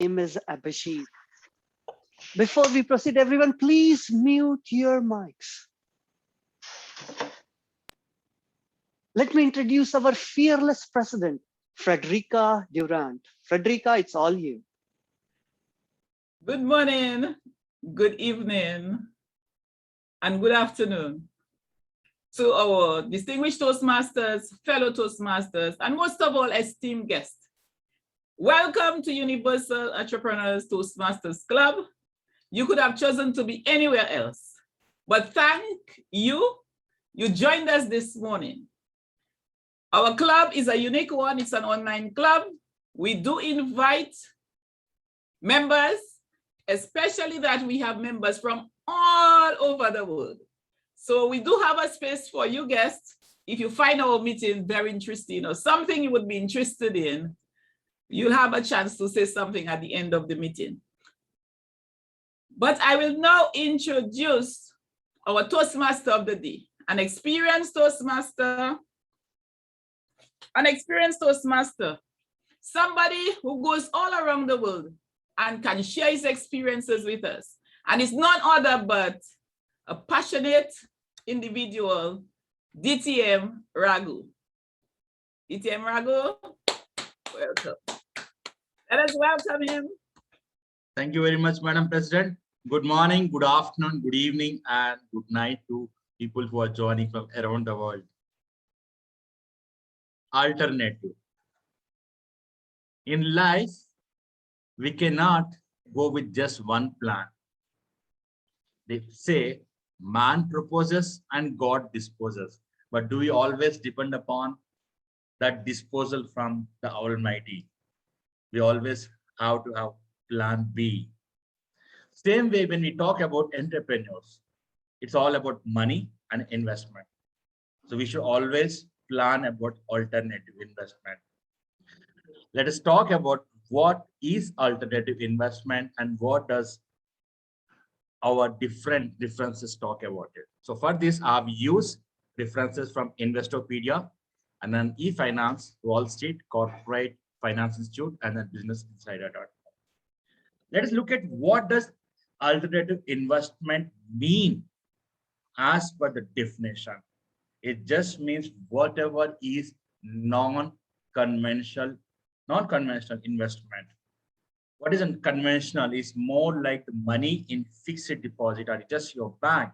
name is Abhishek. Before we proceed, everyone, please mute your mics. Let me introduce our fearless president, Frederica Durant. Frederica, it's all you. Good morning, good evening, and good afternoon to our distinguished Toastmasters, fellow Toastmasters, and most of all, esteemed guests. Welcome to Universal Entrepreneurs Toastmasters Club. You could have chosen to be anywhere else, but thank you, you joined us this morning. Our club is a unique one. It's an online club. We do invite members, especially that we have members from all over the world. So we do have a space for you guests. If you find our meeting very interesting or something you would be interested in, you'll have a chance to say something at the end of the meeting. But I will now introduce our Toastmaster of the day, an experienced Toastmaster, somebody who goes all around the world and can share his experiences with us. And it's none other but a passionate individual, DTM Raghu. DTM Raghu, welcome. Let us welcome him. Thank you very much, Madam President. Good morning, good afternoon, good evening, and good night to people who are joining from around the world. Alternative. In life, we cannot go with just one plan. They say man proposes and God disposes. But do we always depend upon that disposal from the Almighty? We always have to have plan B. Same way when we talk about entrepreneurs, it's all about money and investment. So we should always plan about alternative investment. Let us talk about what is alternative investment and what does our differences talk about it. So for this, I've used references from Investopedia and then eFinance, Wall Street, Corporate Finance Institute, and then BusinessInsider.com. Let us look at what does alternative investment mean as per the definition. It just means whatever is non-conventional investment. What is unconventional is more like the money in fixed deposit or just your bank.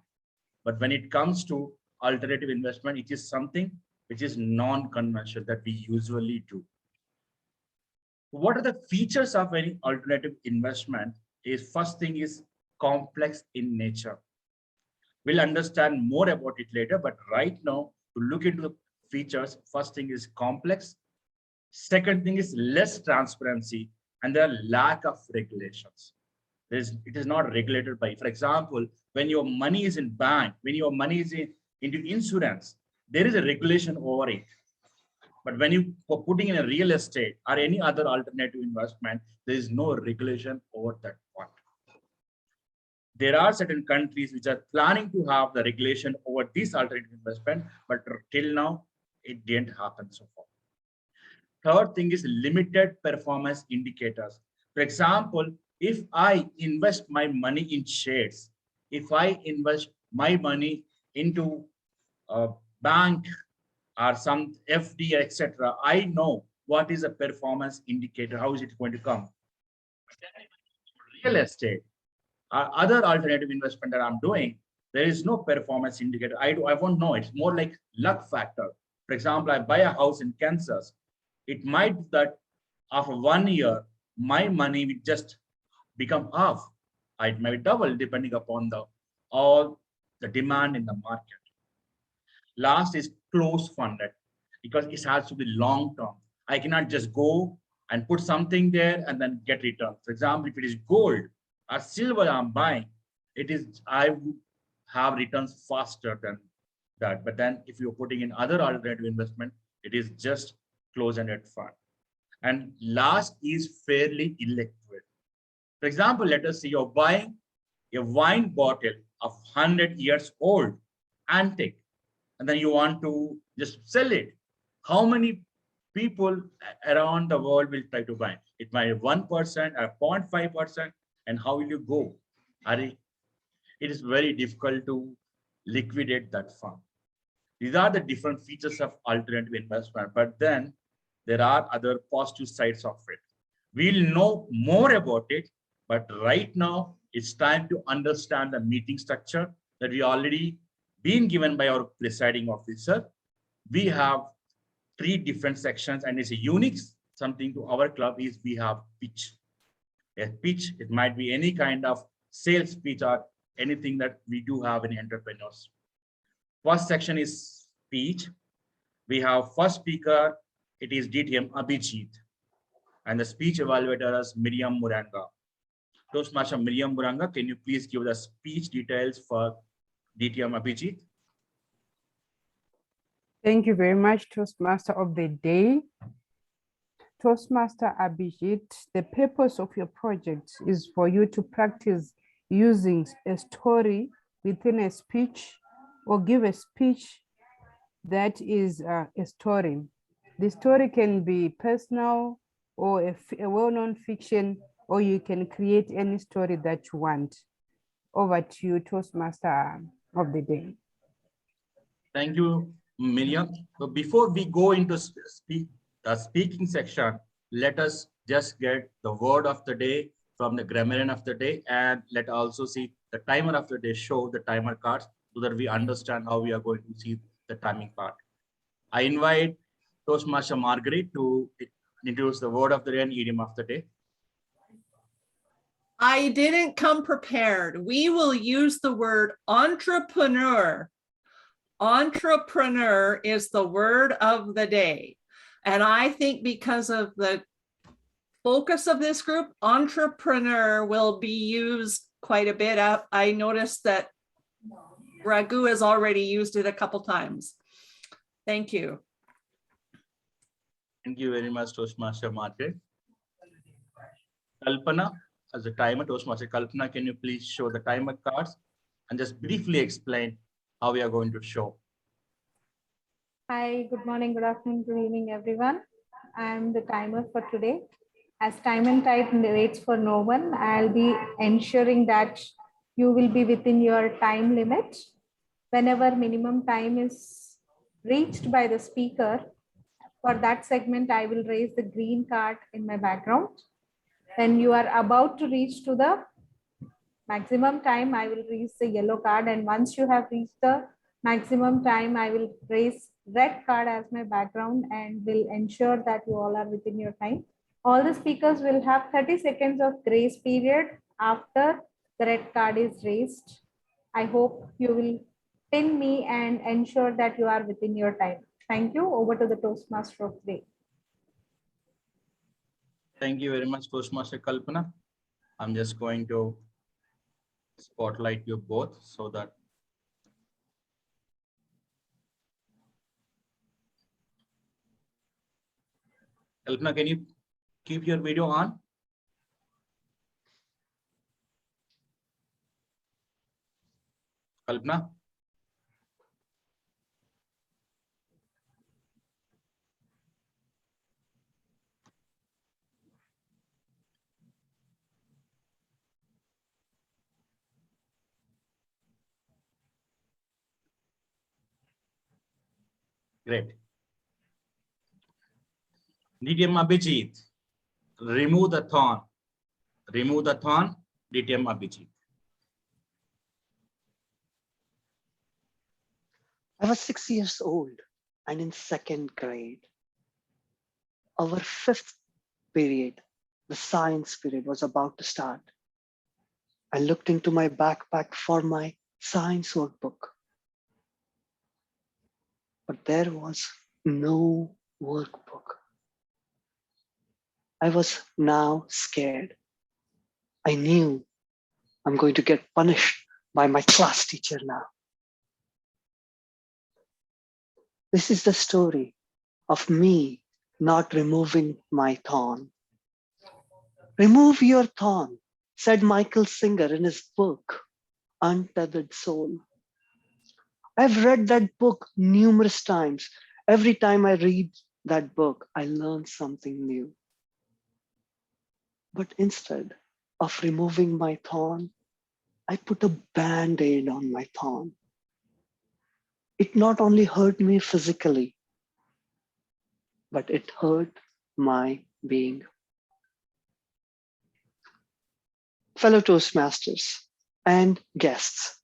But when it comes to alternative investment, it is something which is non-conventional that we usually do. What are the features of any alternative investment? Is first thing is complex in nature. We'll understand more about it later, but right now to look into the features, first thing is complex. Second thing is less transparency and there are lack of regulations. It is not regulated by, for example, when your money is in bank, when your money is into insurance, there is a regulation over it. But when you are putting in a real estate or any other alternative investment, there is no regulation over that one. There are certain countries which are planning to have the regulation over this alternative investment, but till now, it didn't happen so far. Third thing is limited performance indicators. For example, if I invest my money in shares, if I invest my money into a bank or some FD, etc., I know what is a performance indicator, how is it going to come. Real estate, other alternative investment that I'm doing, there is no performance indicator. I won't know. It's more like luck factor. For example, I buy a house in Kansas. It might be that after 1 year, my money will just become half. It might double depending upon all the demand in the market. Last is close funded because it has to be long term. I cannot just go and put something there and then get return. For example, if it is gold or silver I'm buying, I would have returns faster than that. But then if you're putting in other alternative investment, it is just close-ended fund. And last is fairly illiquid. For example, let us say you're buying a wine bottle of 100 years old, antique, and then you want to just sell it. How many people around the world will try to buy. It might be 1% or 0.5%. And how will you go? It is very difficult to liquidate that fund. These are the different features of alternative investment, but then there are other positive sides of it. We'll know more about it, but right now it's time to understand the meeting structure that we already been given by our presiding officer. We have 3 different sections, and it's a unique something to our club is we have pitch. A pitch, it might be any kind of sales pitch or anything that we do have in entrepreneurs. First section is speech. We have first speaker, it is DTM Abhijit, and the speech evaluator is Miriam Muranga. Toastmaster Miriam Muranga, can you please give the speech details for DTM Abhijit? Thank you very much, Toastmaster of the day. Toastmaster Abhijit, the purpose of your project is for you to practice using a story within a speech, or give a speech that is a story. The story can be personal or a well-known fiction, or you can create any story that you want. Over to you, Toastmaster of the day. Thank you, Miriam. So before we go into the speaking section, let us just get the word of the day from the grammarian of the day, and let also see the timer of the day, show the timer cards so that we understand how we are going to see the timing part. I invite Toastmaster Margaret to introduce the word of the day and idiom of the day. I didn't come prepared. We will use the word entrepreneur. Entrepreneur is the word of the day. And I think because of the focus of this group, entrepreneur will be used quite a bit. I noticed that Raghu has already used it a couple times. Thank you. Thank you very much, Toastmaster Margaret. Kalpana, as a timer, Toastmaster Kalpana, can you please show the timer cards and just briefly explain how we are going to show? Hi, good morning, good afternoon, good evening, everyone. I'm the timer for today. As time and tide waits for no one, I'll be ensuring that you will be within your time limit. Whenever minimum time is reached by the speaker, for that segment, I will raise the green card in my background. When you are about to reach to the maximum time, I will raise the yellow card. And once you have reached the maximum time, I will raise red card as my background and will ensure that you all are within your time. All the speakers will have 30 seconds of grace period after the red card is raised. I hope you will pin me and ensure that you are within your time. Thank you. Over to the Toastmaster of the day. Thank you very much, Toastmaster Kalpana. I'm just going to spotlight you both so that Kalpana, can you keep your video on? Kalpana? Great. DTM Abhijit, remove the thorn. Remove the thorn, DTM Abhijit. I was 6 years old and in 2nd grade. Our 5th period, the science period, was about to start. I looked into my backpack for my science workbook, but there was no workbook. I was now scared. I knew I'm going to get punished by my class teacher now. This is the story of me not removing my thorn. Remove your thorn, said Michael Singer in his book, Untethered Soul. I've read that book numerous times. Every time I read that book, I learned something new. But instead of removing my thorn, I put a band-aid on my thorn. It not only hurt me physically, but it hurt my being. Fellow Toastmasters and guests,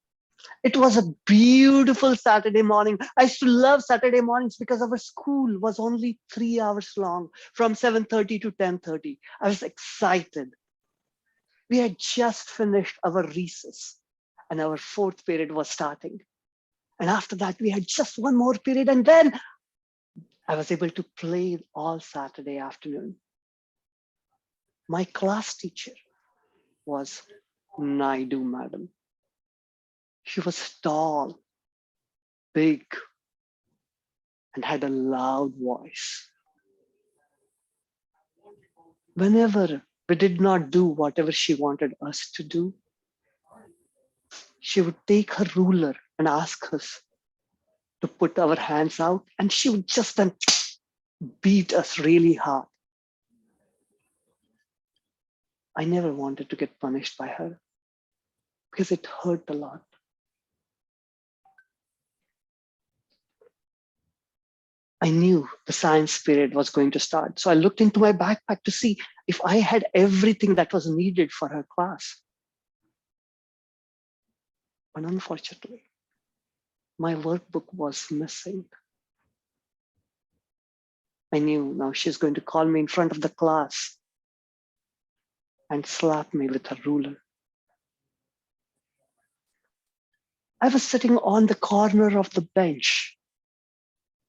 it was a beautiful Saturday morning. I used to love Saturday mornings because our school was only 3 hours long, from 7:30 to 10:30. I was excited. We had just finished our recess and our 4th period was starting. And after that, we had just one more period. And then I was able to play all Saturday afternoon. My class teacher was Naidu Madam. She was tall, big, and had a loud voice. Whenever we did not do whatever she wanted us to do, she would take her ruler and ask us to put our hands out, and she would just then beat us really hard. I never wanted to get punished by her because it hurt a lot. I knew the science period was going to start. So I looked into my backpack to see if I had everything that was needed for her class. But unfortunately, my workbook was missing. I knew now she's going to call me in front of the class and slap me with her ruler. I was sitting on the corner of the bench.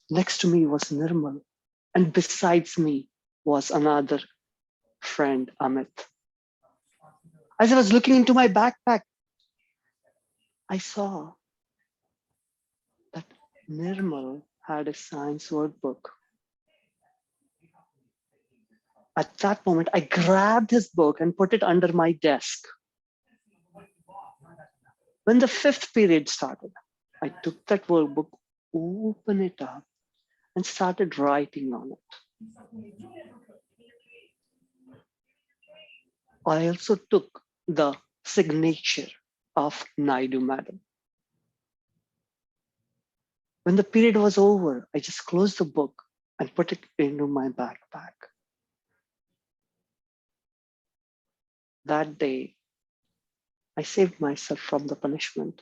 Next to me was Nirmal, and besides me was another friend, Amit. As I was looking into my backpack, I saw that Nirmal had a science workbook. At that moment, I grabbed his book and put it under my desk. When the 5th period started, I took that workbook, opened it up, and started writing on it. I also took the signature of Naidu Madam. When the period was over, I just closed the book and put it into my backpack. That day, I saved myself from the punishment.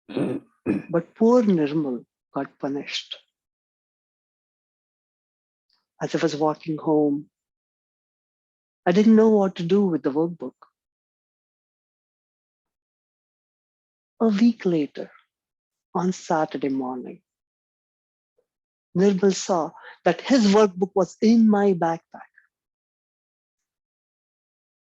But poor Nirmal got punished. As I was walking home, I didn't know what to do with the workbook. A week later, on Saturday morning, Nirmal saw that his workbook was in my backpack.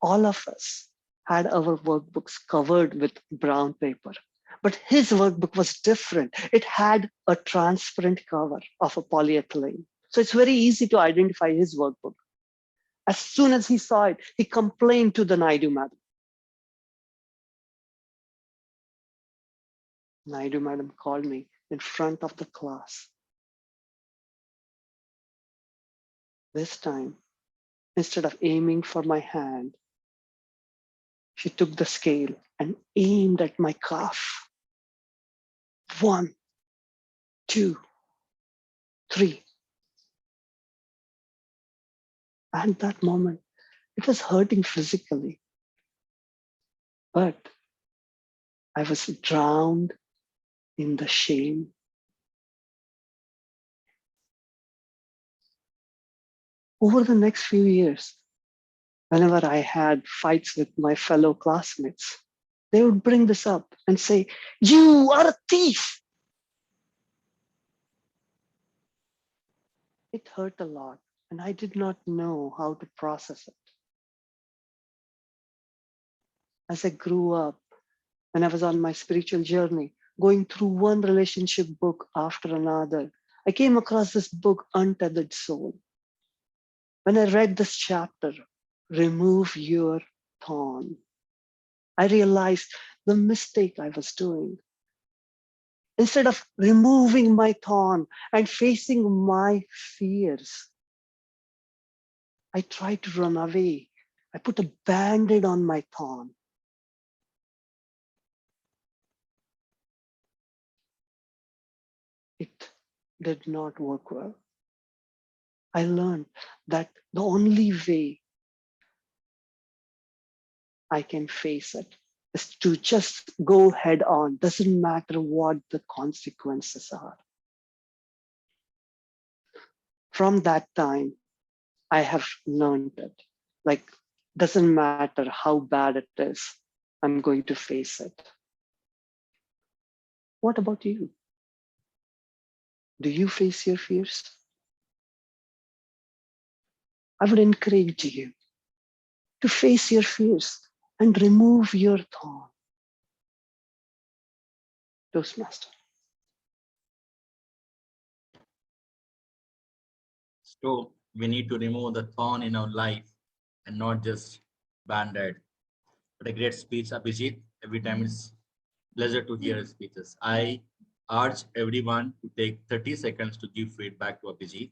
All of us had our workbooks covered with brown paper, but his workbook was different. It had a transparent cover of a polyethylene. So it's very easy to identify his workbook. As soon as he saw it, he complained to the Naidu Madam. Naidu Madam called me in front of the class. This time, instead of aiming for my hand, she took the scale and aimed at my calf. 1, 2, 3. At that moment, it was hurting physically, but I was drowned in the shame. Over the next few years, whenever I had fights with my fellow classmates, they would bring this up and say, "You are a thief." It hurt a lot, and I did not know how to process it. As I grew up, when I was on my spiritual journey, going through one relationship book after another, I came across this book, Untethered Soul. When I read this chapter, Remove Your Thorn, I realized the mistake I was doing. Instead of removing my thorn and facing my fears, I tried to run away. I put a band-aid on my thorn. It did not work well. I learned that the only way I can face it is to just go head on. Doesn't matter what the consequences are. From that time, I have learned it. Like, doesn't matter how bad it is, I'm going to face it. What about you? Do you face your fears? I would encourage you to face your fears and remove your thorn. Toastmaster. So we need to remove the thorn in our life and not just band-aid. But a great speech, Abhijit. Every time it's pleasure to hear his speeches. I urge everyone to take 30 seconds to give feedback to Abhijit.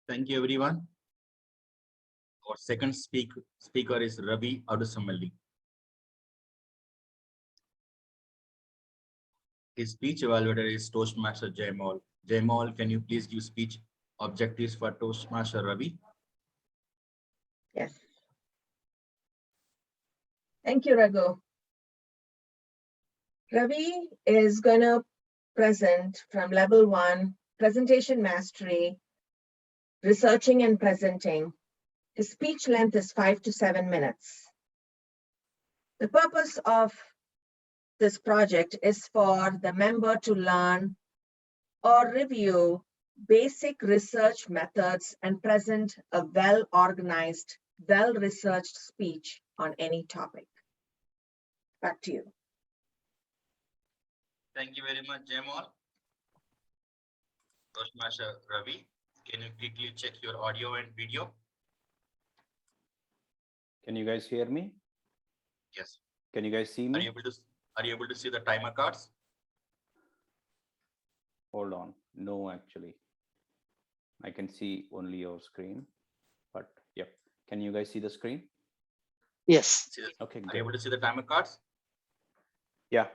Thank you, everyone. Our second speaker is Ravi Adusamalli. His speech evaluator is Toastmaster Jaymal. Jaymal, can you please give speech objectives for Toastmaster Ravi? Yes. Thank you, Raghu. Ravi is going to present from level 1, presentation mastery, researching and presenting. His speech length is 5 to 7 minutes. The purpose of this project is for the member to learn or review basic research methods and present a well-organized, well-researched speech on any topic. Back to you. Thank you very much, Jaymal. Toastmaster Ravi, can you quickly check your audio and video? Can you guys hear me? Yes. Can you guys see Are me? you able to see the timer cards? Hold on. No, actually. I can see only your screen, but yep. Can you guys see the screen? Yes. Okay, Are you good. able to see the timer cards? Yeah.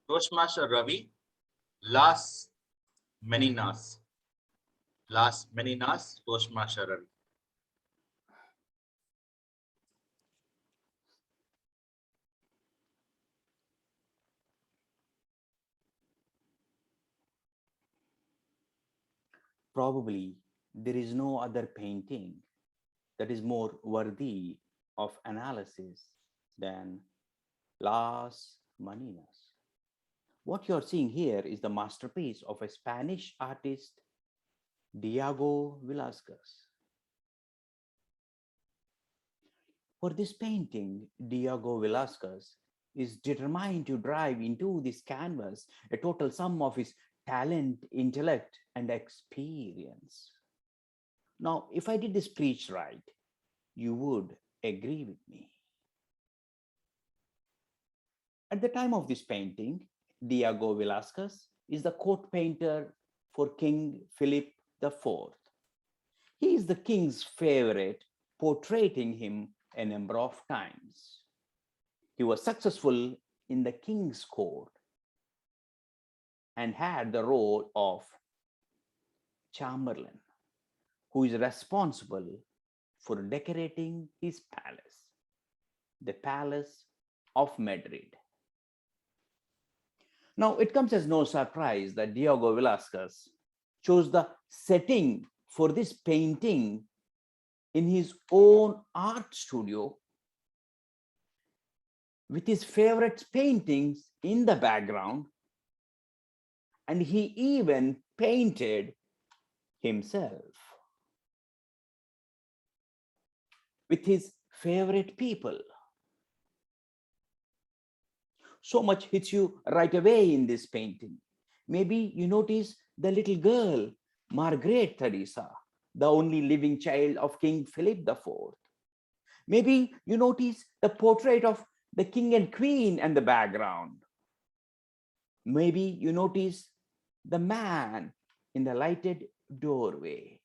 Toastmaster Ravi, last many nas, Toastmaster Ravi. Probably there is no other painting that is more worthy of analysis than Las Maninas. What you're seeing here is the masterpiece of a Spanish artist, Diego Velázquez. For this painting, Diego Velázquez is determined to drive into this canvas a total sum of his talent, intellect, and experience. Now, if I did this speech right, you would agree with me. At the time of this painting, Diego Velázquez is the court painter for King Philip IV. He is the king's favorite, portraying him a number of times. He was successful in the king's court and had the role of Chamberlain, who is responsible for decorating his palace, the Palace of Madrid. Now, it comes as no surprise that Diego Velázquez chose the setting for this painting in his own art studio. with his favorite paintings in the background, and he even painted himself with his favorite people. So much hits you right away in this painting. Maybe you notice the little girl, Margaret Theresa, the only living child of King Philip IV. Maybe you notice the portrait of the king and queen in the background. Maybe you notice the man in the lighted doorway.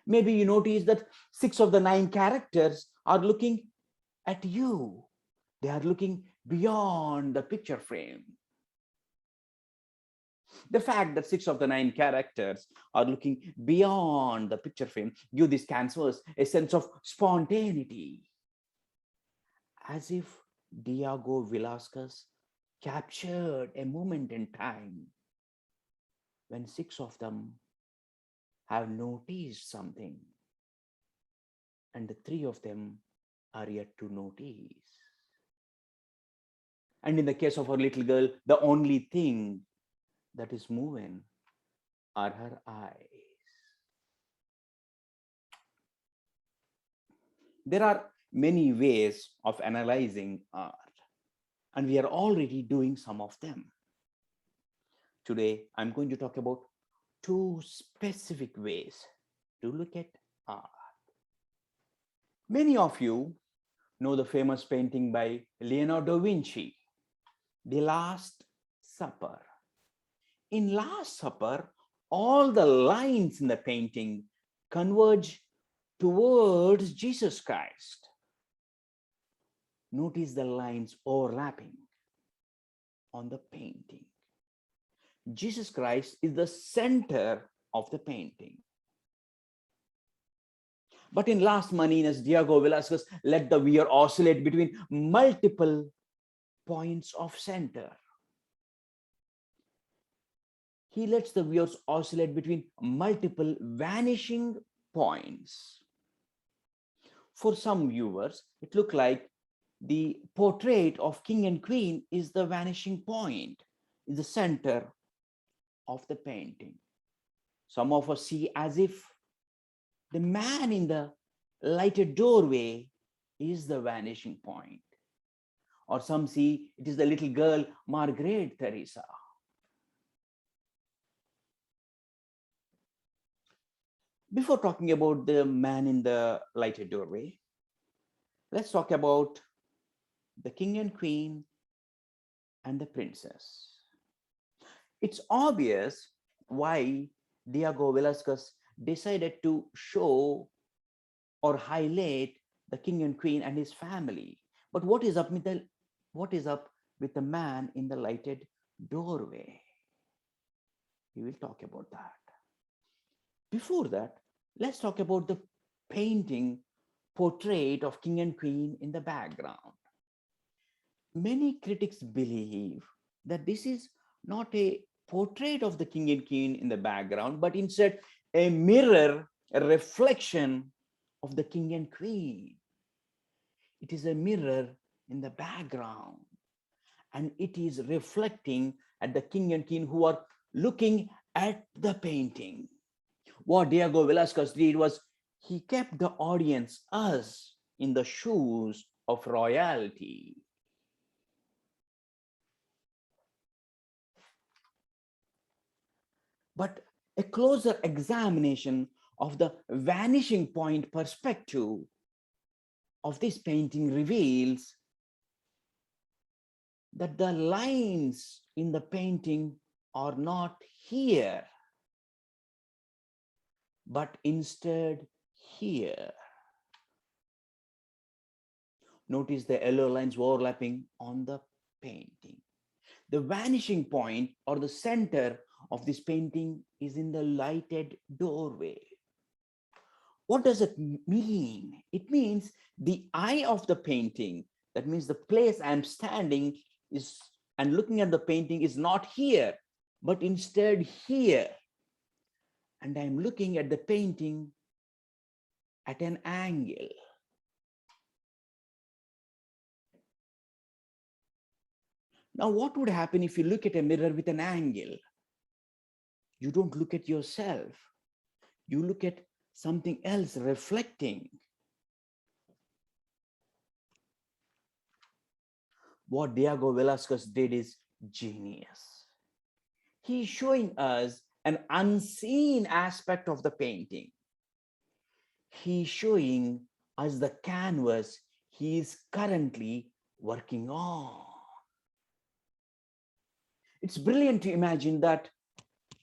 Maybe you notice that 6 of the 9 characters are looking at you. They are looking beyond the picture frame. The fact that 6 of the 9 characters are looking beyond the picture frame give this canvas a sense of spontaneity, as if Diego Velázquez captured a moment in time when 6 of them have noticed something, and the 3 of them are yet to notice. And in the case of our little girl, the only thing that is moving are her eyes. There are many ways of analyzing art, and we are already doing some of them. Today, I'm going to talk about 2 specific ways to look at art. Many of you know the famous painting by Leonardo da Vinci, The Last Supper. In Last Supper, all the lines in the painting converge towards Jesus Christ. Notice the lines overlapping on the painting. Jesus Christ is the center of the painting. But in Las Maninas, Diego Velázquez let the viewer oscillate between multiple points of center. He lets the viewers oscillate between multiple vanishing points. For some viewers, it looked like the portrait of king and queen is the vanishing point, is the center of the painting. Some of us see as if the man in the lighted doorway is the vanishing point. Or some see it is the little girl, Margaret Theresa. Before talking about the man in the lighted doorway, let's talk about the king and queen and the princess. It's obvious why Diego Velázquez decided to show or highlight the king and queen and his family. But what is up with the man in the lighted doorway? We will talk about that. Before that, let's talk about the painting portrait of king and queen in the background. Many critics believe that this is not a portrait of the king and queen in the background, but instead a mirror, a reflection of the king and queen. It is a mirror in the background, and it is reflecting at the king and queen who are looking at the painting. What Diego Velázquez did was he kept the audience, us, in the shoes of royalty. But a closer examination of the vanishing point perspective of this painting reveals that the lines in the painting are not here, but instead here. Notice the yellow lines overlapping on the painting. The vanishing point or the center of this painting is in the lighted doorway. What does it mean? It means the eye of the painting, that means the place I'm standing is and looking at the painting is not here, but instead here. And I'm looking at the painting at an angle. Now, what would happen if you look at a mirror with an angle? You don't look at yourself. You look at something else reflecting. What Diego Velázquez did is genius. He's showing us an unseen aspect of the painting. He's showing us the canvas he is currently working on. It's brilliant to imagine that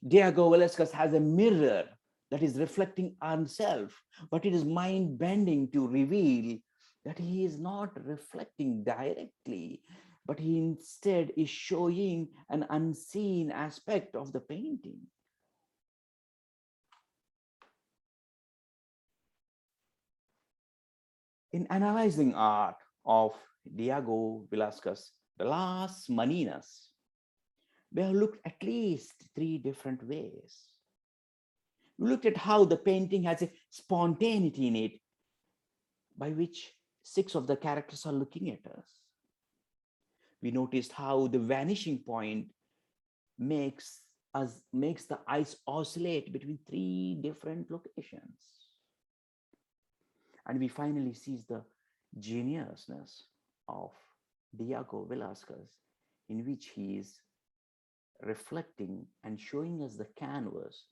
Diego Velázquez has a mirror that is reflecting on himself, but it is mind-bending to reveal that he is not reflecting directly, but he instead is showing an unseen aspect of the painting. In analyzing art of Diego Velázquez, the Las Maninas, we have looked at least 3 different ways. We looked at how the painting has a spontaneity in it, by which 6 of the characters are looking at us. We noticed how the vanishing point makes the eyes oscillate between 3 different locations. And we finally see the geniusness of Diego Velázquez, in which he is reflecting and showing us the canvas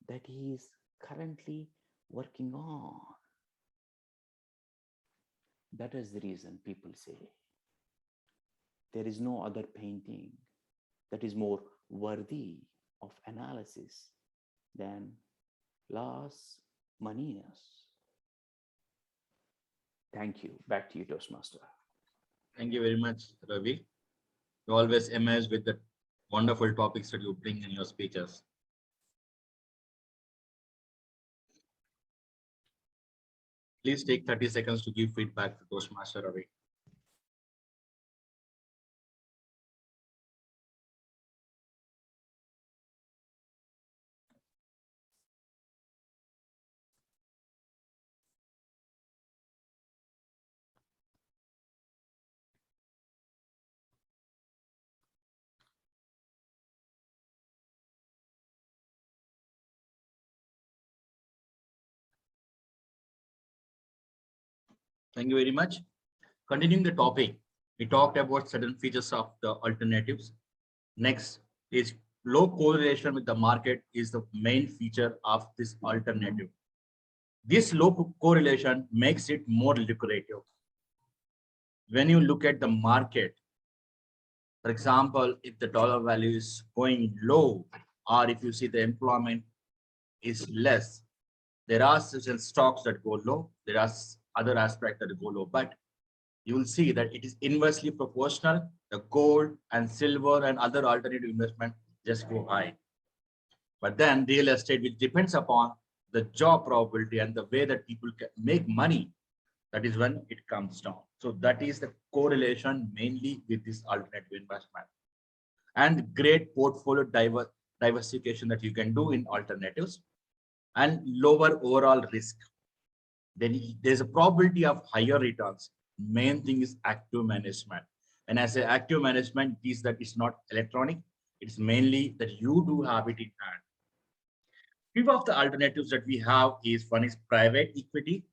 that he is currently working on. That is the reason people say there is no other painting that is more worthy of analysis than Las Maninas. Thank you. Back to you, Toastmaster. Thank you very much, Ravi. You always amaze with the wonderful topics that you bring in your speeches. Please take 30 seconds to give feedback to Toastmaster Ravi. Thank you very much. Continuing the topic, we talked about certain features of the alternatives. Next is low correlation with the market is the main feature of this alternative. This low correlation makes it more lucrative. When you look at the market, for example, if the dollar value is going low, or if you see the employment is less, there are certain stocks that go low, there are other aspects that go low, but you will see that it is inversely proportional. The gold and silver and other alternative investment just go high. But then real estate, which depends upon the job probability and the way that people can make money, that is when it comes down. So that is the correlation mainly with this alternative investment. And great portfolio diversification that you can do in alternatives and lower overall risk. Then there's a probability of higher returns. Main thing is active management. And as an active management, is that it's not electronic. It's mainly that you do have it in hand. Few of the alternatives that we have is one is private equity,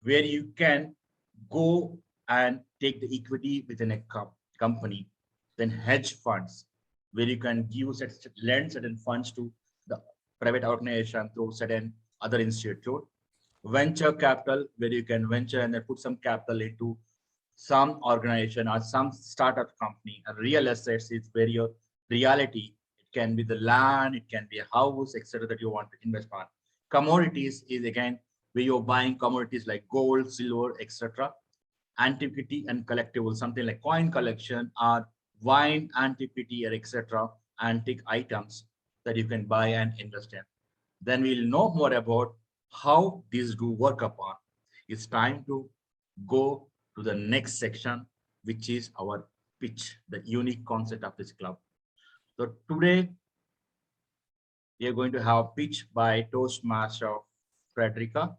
where you can go and take the equity within a company. Then hedge funds, where you can lend certain funds to the private organization through certain other institute. Venture capital, where you can venture and then put some capital into some organization or some startup company. And real estate is where your reality, it can be the land, it can be a house, etc. that you want to invest on. Commodities is again where you're buying commodities like gold, silver, etc. Antiquity and collectible, something like coin collection or wine, antiquity, or etc. Antique items that you can buy and invest in. Then we'll know more about how these do work upon. It's time to go to the next section, which is our pitch, the unique concept of this club. So today we are going to have a pitch by Toastmaster Frederica.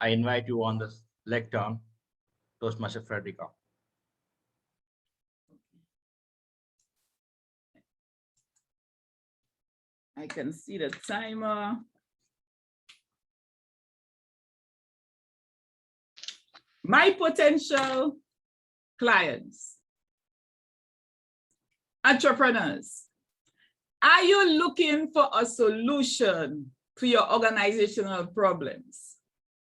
I invite you on the lectern, Toastmaster Frederica. I can see the timer. My potential clients, entrepreneurs, are you looking for a solution to your organizational problems?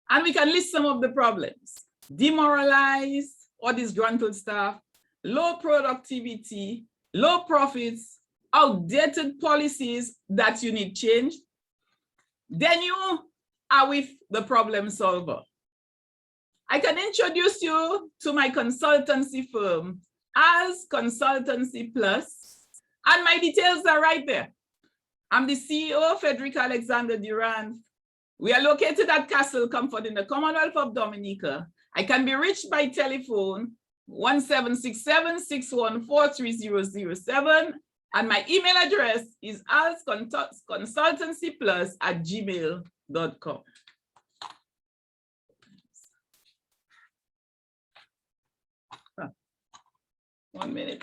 And we can list some of the problems: demoralized or disgruntled staff, low productivity, low profits, outdated policies that you need changed. Then you are with the problem solver. I can introduce you to my consultancy firm as Consultancy Plus, and my details are right there. I'm the CEO, Frederica Alexander Durand. We are located at Castle Comfort in the Commonwealth of Dominica. I can be reached by telephone 1767-614-3007, and my email address is alsconsultancyplus@gmail.com. One minute.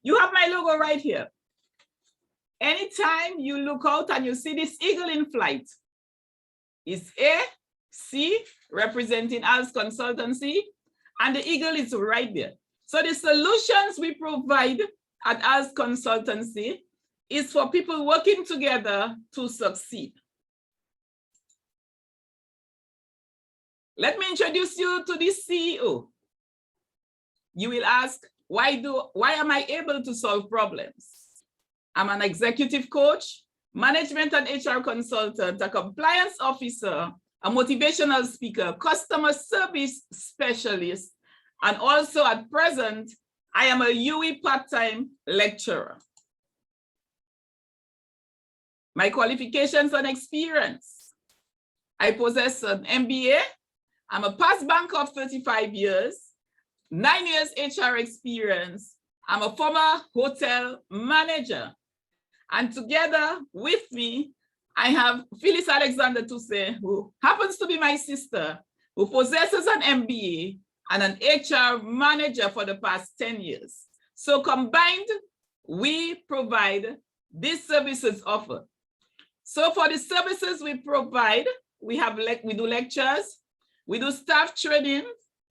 You have my logo right here. Anytime you look out and you see this eagle in flight, it's AC representing ALS Consultancy, and the eagle is right there. So the solutions we provide at ALS Consultancy is for people working together to succeed. Let me introduce you to this CEO. You will ask, why am I able to solve problems? I'm an executive coach, management and HR consultant, a compliance officer, a motivational speaker, customer service specialist, and also at present, I am a UE part-time lecturer. My qualifications and experience: I possess an MBA. I'm a past banker of 35 years, 9 years HR experience. I'm a former hotel manager. And together with me, I have Phyllis Alexander Tousse, who happens to be my sister, who possesses an MBA and an HR manager for the past 10 years. So combined, we provide these services offered. So for the services we provide, we do lectures, we do staff training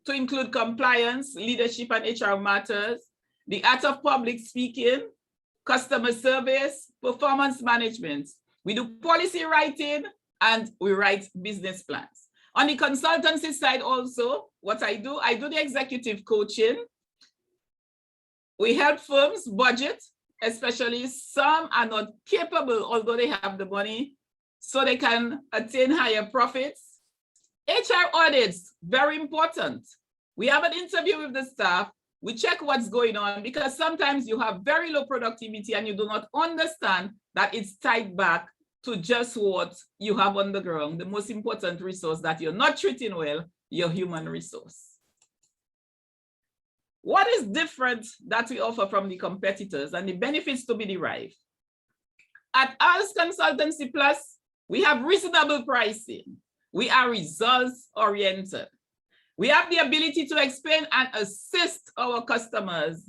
to include compliance, leadership and HR matters, the art of public speaking, customer service, performance management. We do policy writing, and we write business plans. On the consultancy side also, what I do the executive coaching. We help firms budget, especially some are not capable, although they have the money, so they can attain higher profits. HR audits, very important. We have an interview with the staff. We check what's going on, because sometimes you have very low productivity and you do not understand that it's tied back to just what you have on the ground. The most important resource that you're not treating well, your human resource. What is different that we offer from the competitors and the benefits to be derived? At ALS Consultancy Plus, we have reasonable pricing. We are results oriented. We have the ability to explain and assist our customers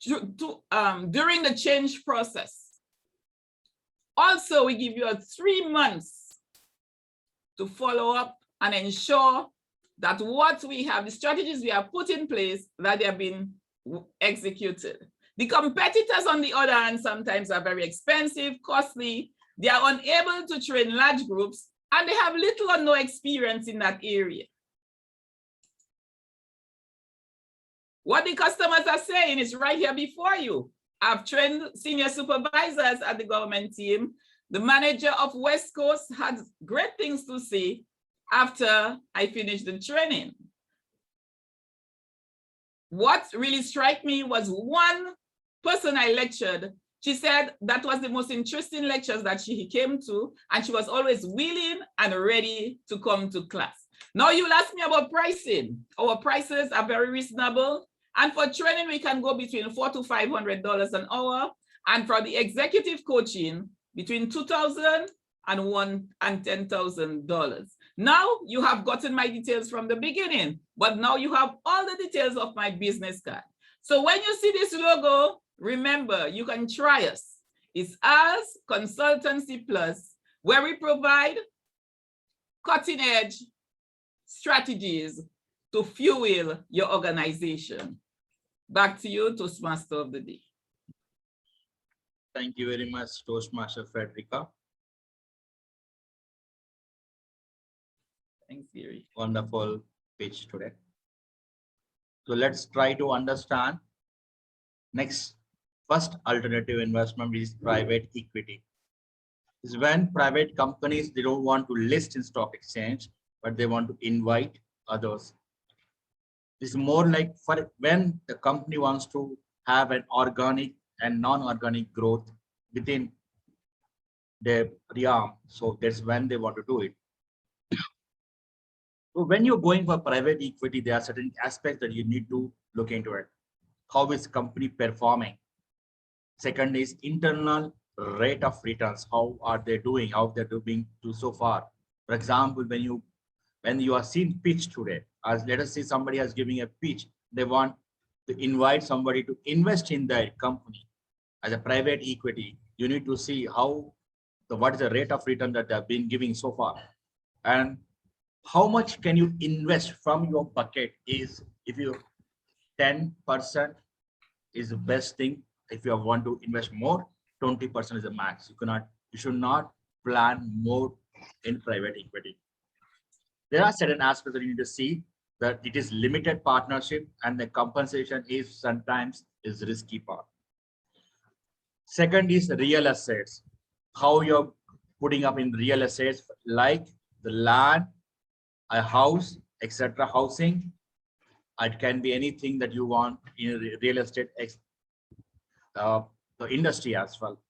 during the change process. Also, we give you 3 months to follow up and ensure that what we have, the strategies we have put in place, that they have been executed. The competitors, on the other hand, sometimes are very expensive, costly. They are unable to train large groups, and they have little or no experience in that area. What the customers are saying is right here before you. I've trained senior supervisors at the government team. The manager of West Coast had great things to say after I finished the training. What really struck me was one person I lectured. She said that was the most interesting lectures that she came to, and she was always willing and ready to come to class. Now you'll ask me about pricing. Our prices are very reasonable. And for training, we can go between $400 to $500 an hour. And for the executive coaching, between $2,000 and $10,000. Now you have gotten my details from the beginning, but now you have all the details of my business card. So when you see this logo, remember, you can try us. It's us Consultancy Plus, where we provide cutting edge strategies to fuel your organization. Back to you, Toastmaster of the Day. Thank you very much, Toastmaster Frederica. Thanks, Gary. Wonderful pitch today. So let's try to understand. Next, first alternative investment is private equity. Is when private companies, they don't want to list in stock exchange, but they want to invite others. This is more like for when the company wants to have an organic and non-organic growth within their realm. So that's when they want to do it. So when you're going for private equity, there are certain aspects that you need to look into it. How is company performing? Second is internal rate of returns. How are they doing? How they're doing so far? For example, when you are seeing pitch today, as let us say somebody is giving a pitch, they want to invite somebody to invest in their company as a private equity. You need to see what is the rate of return that they've been giving so far, and how much can you invest from your bucket. Is if you 10% is the best thing. If you want to invest more, 20% is the max. You should not plan more in private equity. There are certain aspects that you need to see, that it is limited partnership and the compensation is sometimes is risky part. Second is real assets. How you're putting up in real assets like the land, a house, etc. Housing. It can be anything that you want in real estate, the industry as well.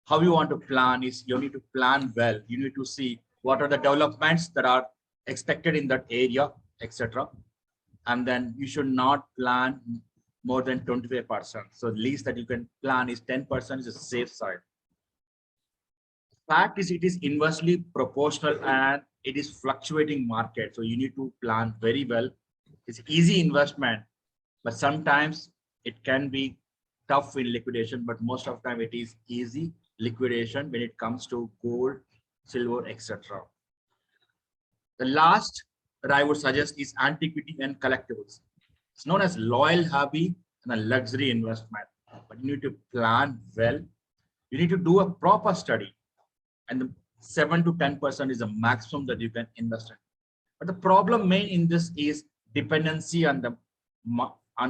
How you want to plan is you need to plan well. You need to see what are the developments that are expected in that area, etc. And then you should not plan more than 25%. So the least that you can plan is 10% is a safe side. Fact is, it is inversely proportional and it is fluctuating market. So you need to plan very well. It's easy investment, but sometimes it can be tough in liquidation, but most of the time it is easy liquidation when it comes to gold, silver, etc. The last that I would suggest is antiquity and collectibles. It's known as loyal hobby and a luxury investment, but you need to plan well. You need to do a proper study, and the 7 to 10% is the maximum that you can invest in. But the problem main in this is dependency on the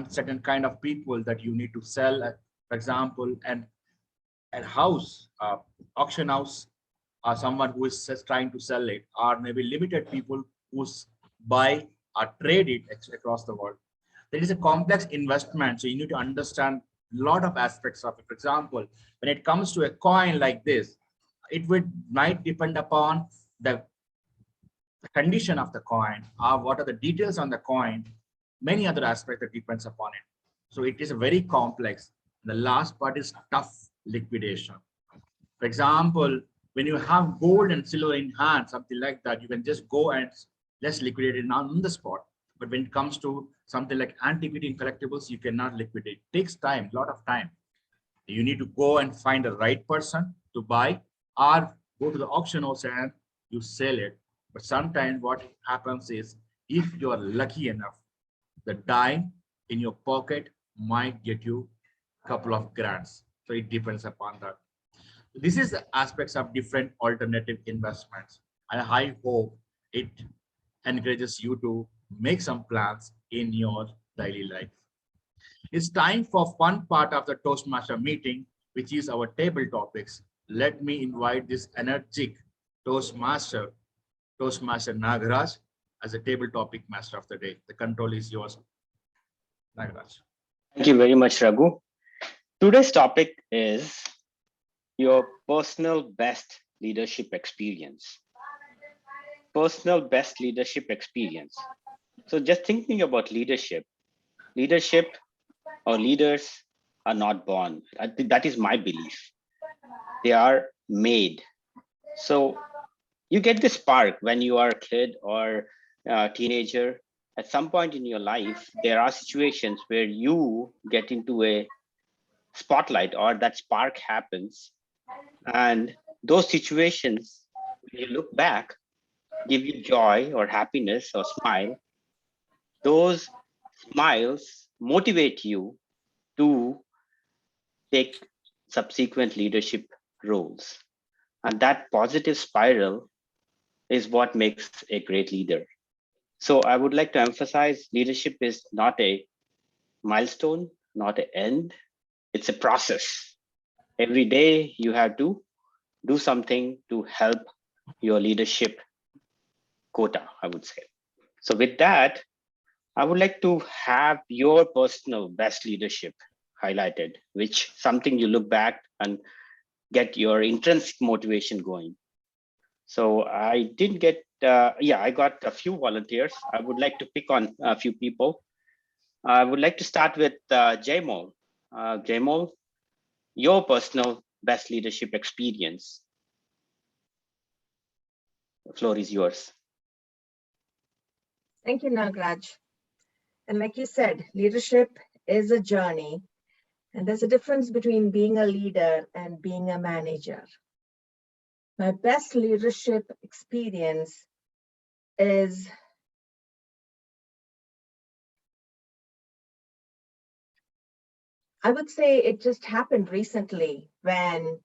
certain kind of people that you need to sell. For example, a house, auction house, or someone who is just trying to sell it, or maybe limited people who buy or trade it across the world. There is a complex investment, so you need to understand a lot of aspects of it. For example, when it comes to a coin like this, it might depend upon the condition of the coin, or what are the details on the coin, many other aspects that depends upon it. So it is very complex. The last part is tough liquidation. For example, when you have gold and silver in hand, something like that, you can just go and just liquidate it on the spot. But when it comes to something like antiquity and collectibles, you cannot liquidate. It takes time, a lot of time. You need to go and find the right person to buy, or go to the auction house and you sell it. But sometimes what happens is, if you are lucky enough, the dime in your pocket might get you a couple of grands. So it depends upon that. This is the aspects of different alternative investments. And I hope it encourages you to make some plans in your daily life. It's time for fun part of the Toastmaster meeting, which is our table topics. Let me invite this energetic Toastmaster Nagaraj, as a table topic master of the day. The control is yours, Nagaraj. Thank you very much, Raghu. Today's topic is your personal best leadership experience. Personal best leadership experience. So just thinking about leadership or leaders are not born. That is my belief. They are made. So you get this spark when you are a kid or a teenager. At some point in your life, there are situations where you get into a spotlight or that spark happens. And those situations, when you look back, give you joy or happiness or smile. Those smiles motivate you to take subsequent leadership roles. And that positive spiral is what makes a great leader. So I would like to emphasize leadership is not a milestone, not an end. It's a process. Every day you have to do something to help your leadership quota, I would say. So with that, I would like to have your personal best leadership highlighted, which something you look back and get your intrinsic motivation going. So I didn't get, I got a few volunteers. I would like to pick on a few people. I would like to start with 𝐷𝐬𝐸. 𝐷𝐬𝐸, your personal best leadership experience. The floor is yours. Thank you, Nagraj. And like you said, leadership is a journey, and there's a difference between being a leader and being a manager. My best leadership experience is I would say it just happened recently when,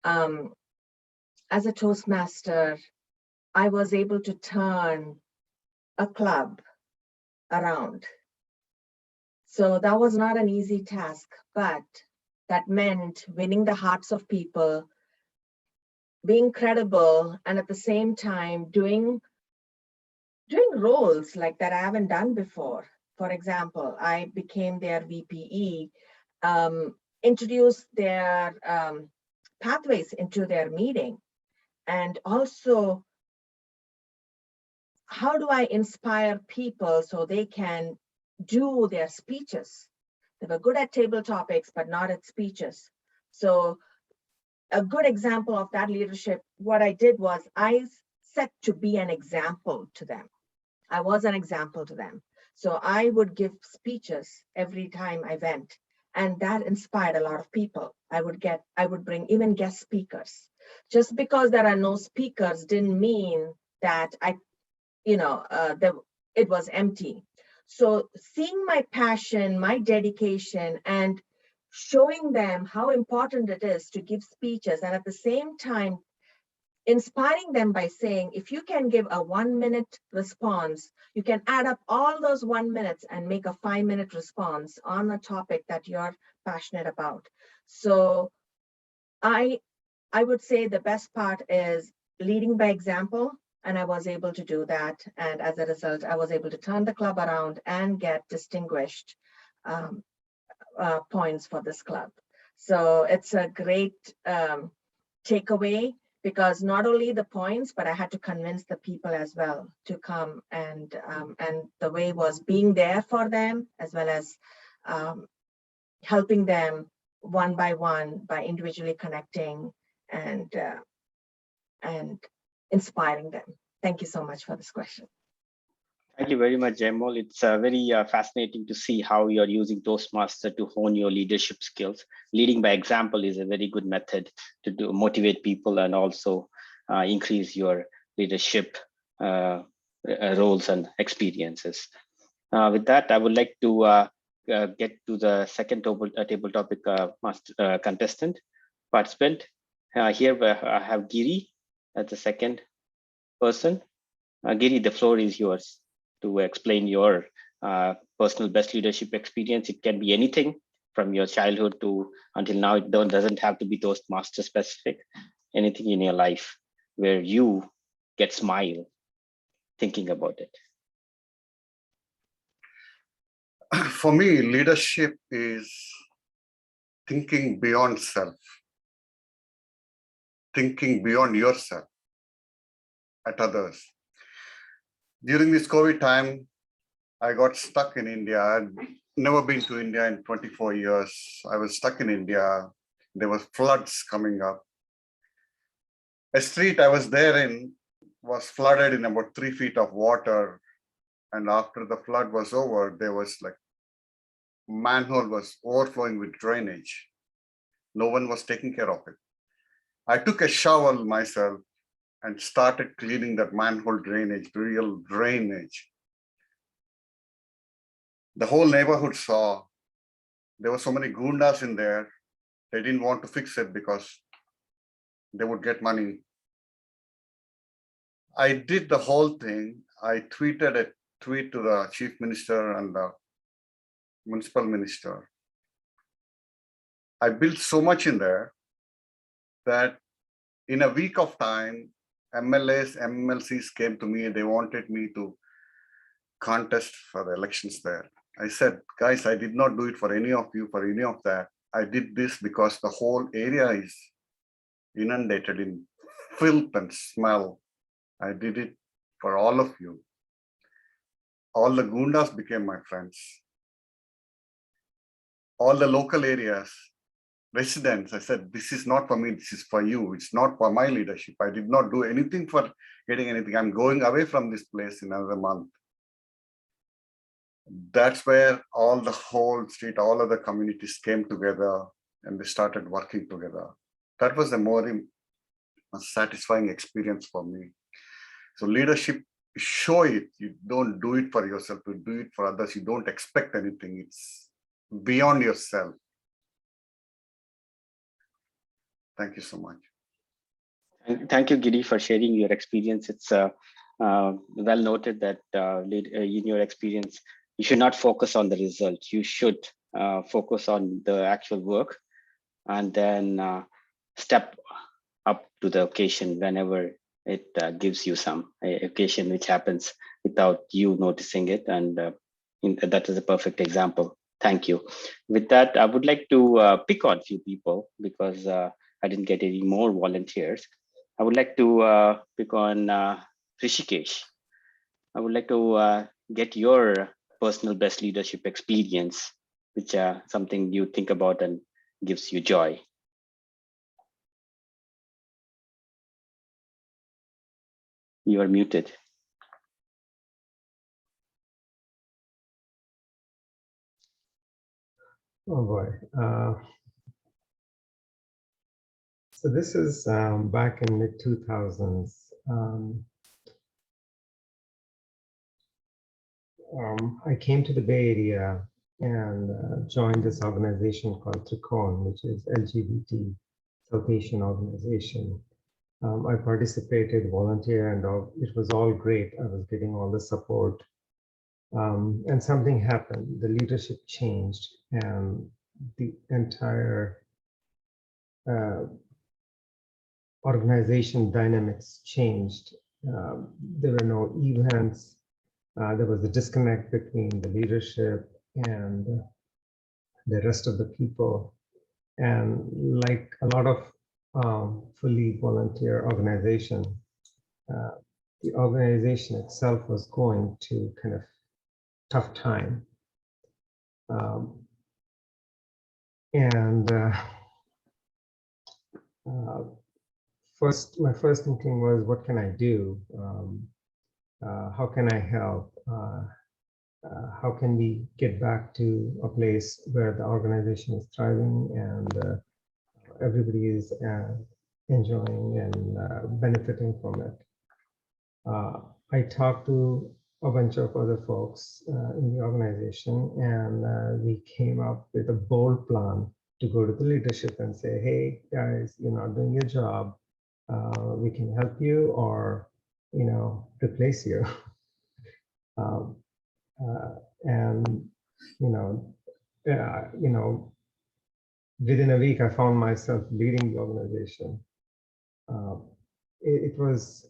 as a Toastmaster, I was able to turn a club around. So that was not an easy task, but that meant winning the hearts of people, being credible, and at the same time doing roles like that I haven't done before. For example, I became their VPE, introduced their pathways into their meeting, and also how do I inspire people so they can do their speeches? They were good at table topics, but not at speeches. So a good example of that leadership, what I did was I set to be an example to them. I was an example to them. So I would give speeches every time I went, and that inspired a lot of people. I would bring even guest speakers. Just because there are no speakers didn't mean that it was empty. So seeing my passion, my dedication, and showing them how important it is to give speeches, and at the same time, inspiring them by saying, if you can give a 1-minute response, you can add up all those 1 minutes and make a 5-minute response on a topic that you're passionate about. So I would say the best part is leading by example, and I was able to do that. And as a result, I was able to turn the club around and get distinguished points for this club. So it's a great takeaway, because not only the points, but I had to convince the people as well to come, and the way was being there for them, as well as helping them one by one by individually connecting and inspiring them. Thank you so much for this question. Thank you very much, 𝐷𝐬𝐸. It's very fascinating to see how you're using Toastmaster to hone your leadership skills. Leading by example is a very good method to motivate people and also increase your leadership roles and experiences. With that, I would like to get to the second table topic contestant, participant. Here I have Giri as the second person. Giri, the floor is yours to explain your personal best leadership experience. It can be anything from your childhood to until now. It doesn't have to be Toastmaster specific. Anything in your life where you get smile thinking about it. For me, leadership is thinking beyond self, thinking beyond yourself at others. During this COVID time, I got stuck in India. I'd never been to India in 24 years. I was stuck in India. There were floods coming up. A street I was there in was flooded in about 3 feet of water. And after the flood was over, there was like manhole was overflowing with drainage. No one was taking care of it. I took a shovel myself and started cleaning that manhole drainage, real drainage. The whole neighborhood saw there were so many gundas in there. They didn't want to fix it because they would get money. I did the whole thing. I tweeted a tweet to the chief minister and the municipal minister. I built so much in there that in a week of time, MLAs, MLCs came to me. They wanted me to contest for the elections there. I said, guys, I did not do it for any of you, for any of that. I did this because the whole area is inundated in filth and smell. I did it for all of you. All the gundas became my friends. All the local areas, residents, I said, this is not for me, this is for you. It's not for my leadership. I did not do anything for getting anything. I'm going away from this place in another month. That's where all the whole street, all of the communities came together and they started working together. That was a more satisfying experience for me. So leadership, show it. You don't do it for yourself, you do it for others. You don't expect anything. It's beyond yourself. Thank you so much. Thank you, Giri, for sharing your experience. It's well noted that in your experience, you should not focus on the result. You should focus on the actual work and then step up to the occasion whenever it gives you some occasion which happens without you noticing it. And that is a perfect example. Thank you. With that, I would like to pick on a few people because I didn't get any more volunteers. I would like to pick on Hrishikesh. I would like to get your personal best leadership experience, which something you think about and gives you joy. You are muted. Oh boy. So this is back in mid 2000s. I came to the Bay Area and joined this organization called TMoD, which is LGBT South Asian organization. I participated, volunteer, and it was all great. I was getting all the support. And something happened. The leadership changed and the entire organization dynamics changed. There were no events. There was a disconnect between the leadership and the rest of the people. And like a lot of fully volunteer organization, the organization itself was going to kind of tough time. My first thinking was, what can I do? How can I help? How can we get back to a place where the organization is thriving and everybody is enjoying and benefiting from it? I talked to a bunch of other folks in the organization, and we came up with a bold plan to go to the leadership and say, hey guys, you're not doing your job. We can help you or, replace you. Within a week, I found myself leading the organization. It was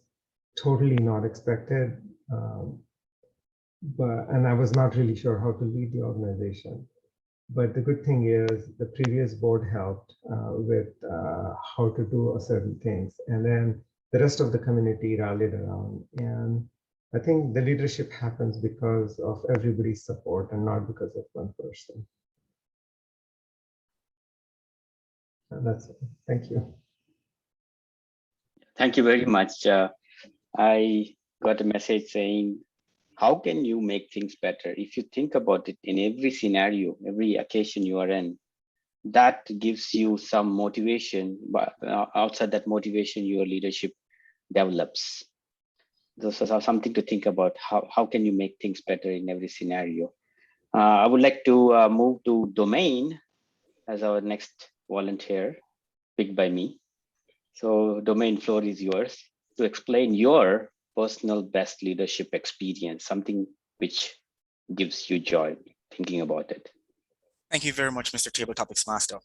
totally not expected, and I was not really sure how to lead the organization. But the good thing is the previous board helped with how to do certain things. And then the rest of the community rallied around. And I think the leadership happens because of everybody's support and not because of one person. And that's it. Thank you. Thank you very much. I got a message saying, how can you make things better? If you think about it, in every scenario, every occasion you are in, that gives you some motivation, but outside that motivation, your leadership develops. This is something to think about. How can you make things better in every scenario? I would like to move to Domain as our next volunteer, picked by me. So Domain, floor is yours to explain your personal best leadership experience, something which gives you joy thinking about it. Thank you very much, Mr. Table Topics Master.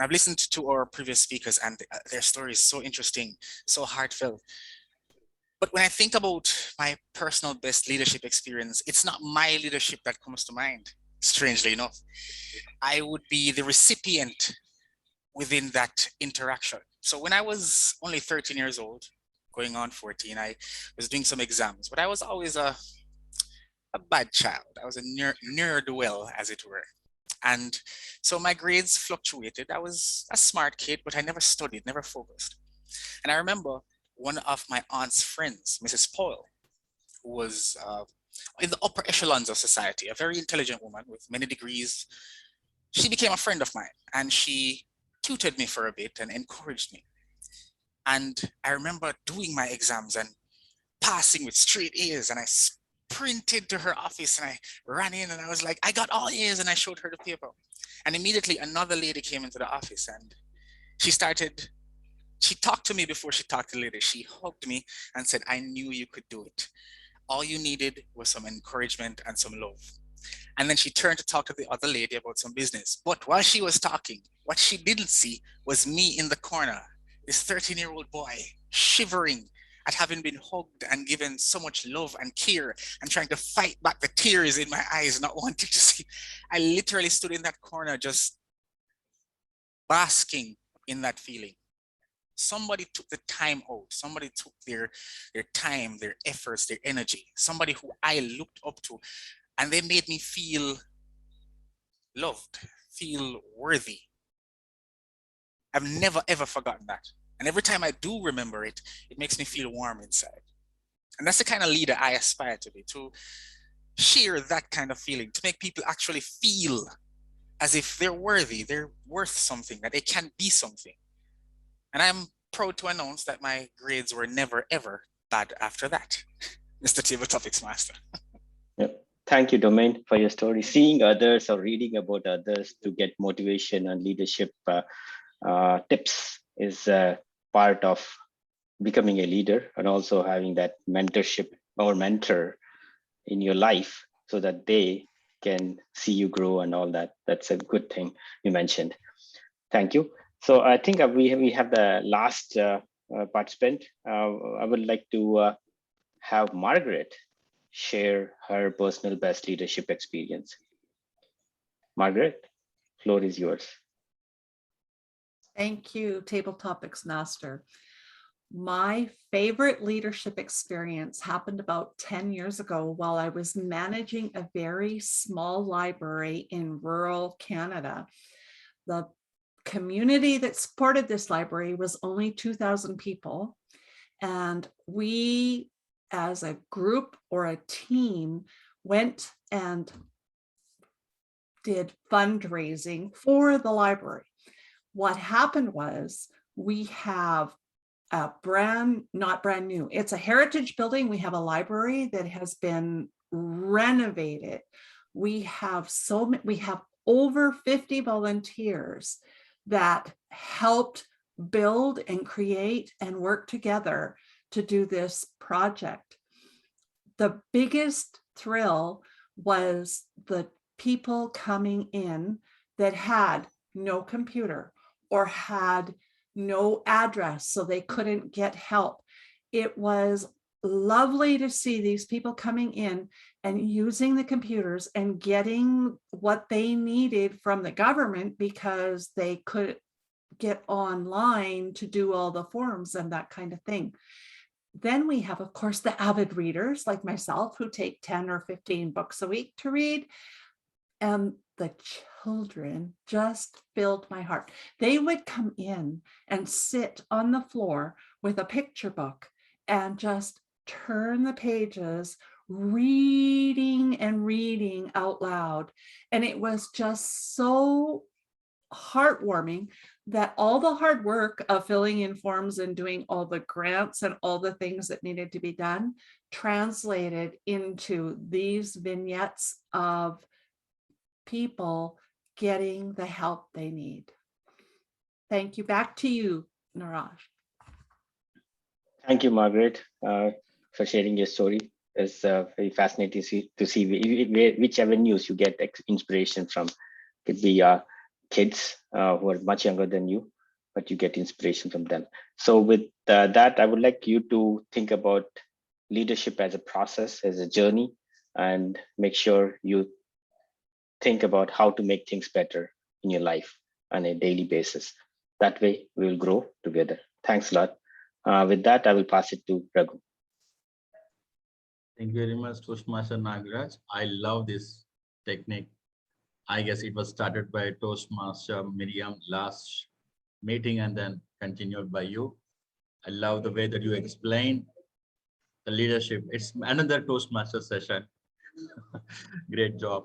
I've listened to our previous speakers and their story is so interesting, so heartfelt. But when I think about my personal best leadership experience, it's not my leadership that comes to mind, strangely enough. I would be the recipient within that interaction. So when I was only 13 years old, going on 14, I was doing some exams, but I was always a bad child. I was a nerd well, as it were. And so my grades fluctuated. I was a smart kid, but I never studied, never focused. And I remember one of my aunt's friends, Mrs. Poyle, who was in the upper echelons of society, a very intelligent woman with many degrees. She became a friend of mine and she tutored me for a bit and encouraged me. And I remember doing my exams and passing with straight A's, and I sprinted to her office and I ran in and I was like, I got all A's, and I showed her the paper. And immediately another lady came into the office and she talked to me before she talked to the lady. She hugged me and said, I knew you could do it. All you needed was some encouragement and some love. And then she turned to talk to the other lady about some business. But while she was talking, what she didn't see was me in the corner, this 13-year-old boy shivering at having been hugged and given so much love and care and trying to fight back the tears in my eyes, not wanting to see. I literally stood in that corner just basking in that feeling. Somebody took the time out. Somebody took their time, their efforts, their energy. Somebody who I looked up to, and they made me feel loved, feel worthy. I've never, ever forgotten that. And every time I do remember it, it makes me feel warm inside. And that's the kind of leader I aspire to be, to share that kind of feeling, to make people actually feel as if they're worthy, they're worth something, that they can be something. And I'm proud to announce that my grades were never, ever bad after that, Mr. Table Topics Master. Yep. Thank you, Domain, for your story. Seeing others or reading about others to get motivation and leadership tips is part of becoming a leader, and also having that mentorship or mentor in your life so that they can see you grow and all that. That's a good thing you mentioned. Thank you. So I think we have the last participant. I would like to have Margaret share her personal best leadership experience. Margaret, floor is yours. Thank you, Table Topics Master. My favorite leadership experience happened about 10 years ago while I was managing a very small library in rural Canada. The community that supported this library was only 2,000 people. And we, as a group or a team, went and did fundraising for the library. What happened was we have a not brand new, it's a heritage building. We have a library that has been renovated. We have over 50 volunteers that helped build and create and work together to do this project. The biggest thrill was the people coming in that had no computer or had no address, so they couldn't get help. It was lovely to see these people coming in and using the computers and getting what they needed from the government because they could get online to do all the forms and that kind of thing. Then we have, of course, the avid readers like myself who take 10 or 15 books a week to read. And the children just filled my heart. They would come in and sit on the floor with a picture book and just turn the pages, reading and reading out loud. And it was just so heartwarming that all the hard work of filling in forms and doing all the grants and all the things that needed to be done translated into these vignettes of people getting the help they need. Thank you. Back to you, Niraj. Thank you, Margaret, for sharing your story. It's very fascinating to see which avenues you get inspiration from. Could be kids who are much younger than you, but you get inspiration from them. So with that, I would like you to think about leadership as a process, as a journey, and make sure you think about how to make things better in your life on a daily basis. That way we will grow together. Thanks a lot. With that, I will pass it to Raghu. Thank you very much, Toastmaster Nagaraj. I love this technique. I guess it was started by Toastmaster Miriam last meeting and then continued by you. I love the way that you explain the leadership. It's another Toastmaster session. Great job.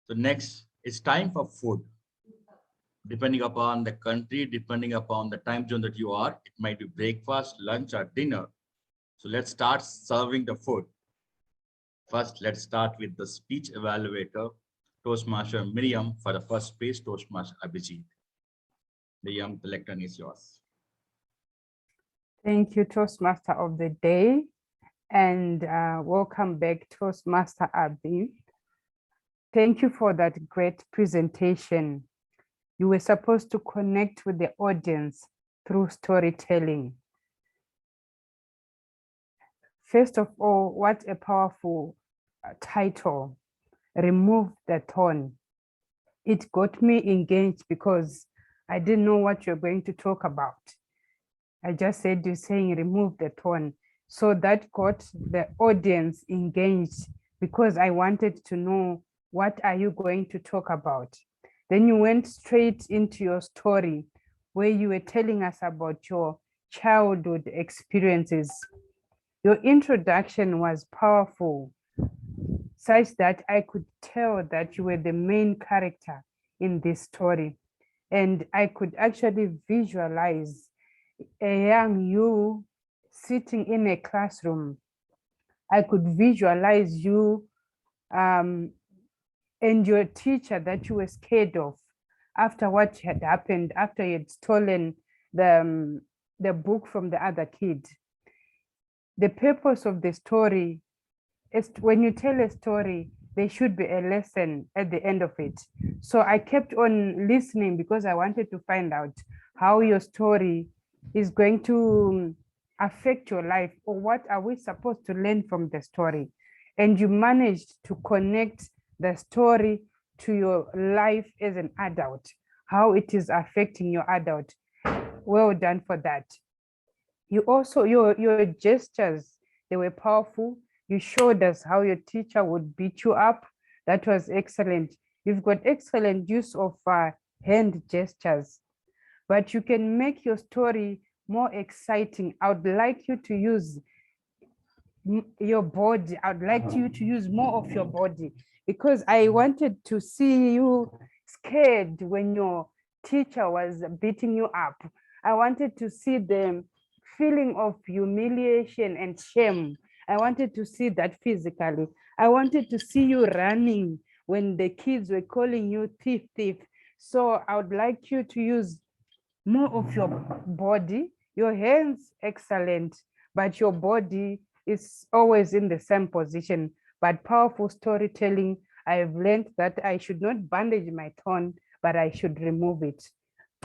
So next, it's time for food. Depending upon the country, depending upon the time zone that you are, it might be breakfast, lunch, or dinner. So let's start serving the food. First, let's start with the speech evaluator, Toastmaster Miriam, for the first speech, Toastmaster Abhijit. Miriam, the lectern is yours. Thank you, Toastmaster of the day, and welcome back, Toastmaster Abhi. Thank you for that great presentation. You were supposed to connect with the audience through storytelling. First of all, what a powerful title, Remove the Tone. It got me engaged because I didn't know what you're going to talk about. I just said you're saying remove the tone. So that got the audience engaged because I wanted to know what are you going to talk about. Then you went straight into your story where you were telling us about your childhood experiences. Your introduction was powerful, such that I could tell that you were the main character in this story. And I could actually visualize a young you sitting in a classroom. I could visualize you and your teacher that you were scared of after what had happened, after you had stolen the book from the other kid. The purpose of the story is when you tell a story, there should be a lesson at the end of it. So I kept on listening because I wanted to find out how your story is going to affect your life, or what are we supposed to learn from the story. And you managed to connect the story to your life as an adult, how it is affecting your adult. Well done for that. You also, your gestures, they were powerful. You showed us how your teacher would beat you up. That was excellent. You've got excellent use of hand gestures, but you can make your story more exciting. I would like you to use your body. I'd like you to use more of your body, because I wanted to see you scared when your teacher was beating you up. I wanted to see the feeling of humiliation and shame. I wanted to see that physically. I wanted to see you running when the kids were calling you thief, thief. So I would like you to use more of your body. Your hands, excellent, but your body is always in the same position. But powerful storytelling, I've learned that I should not bandage my tongue, but I should remove it.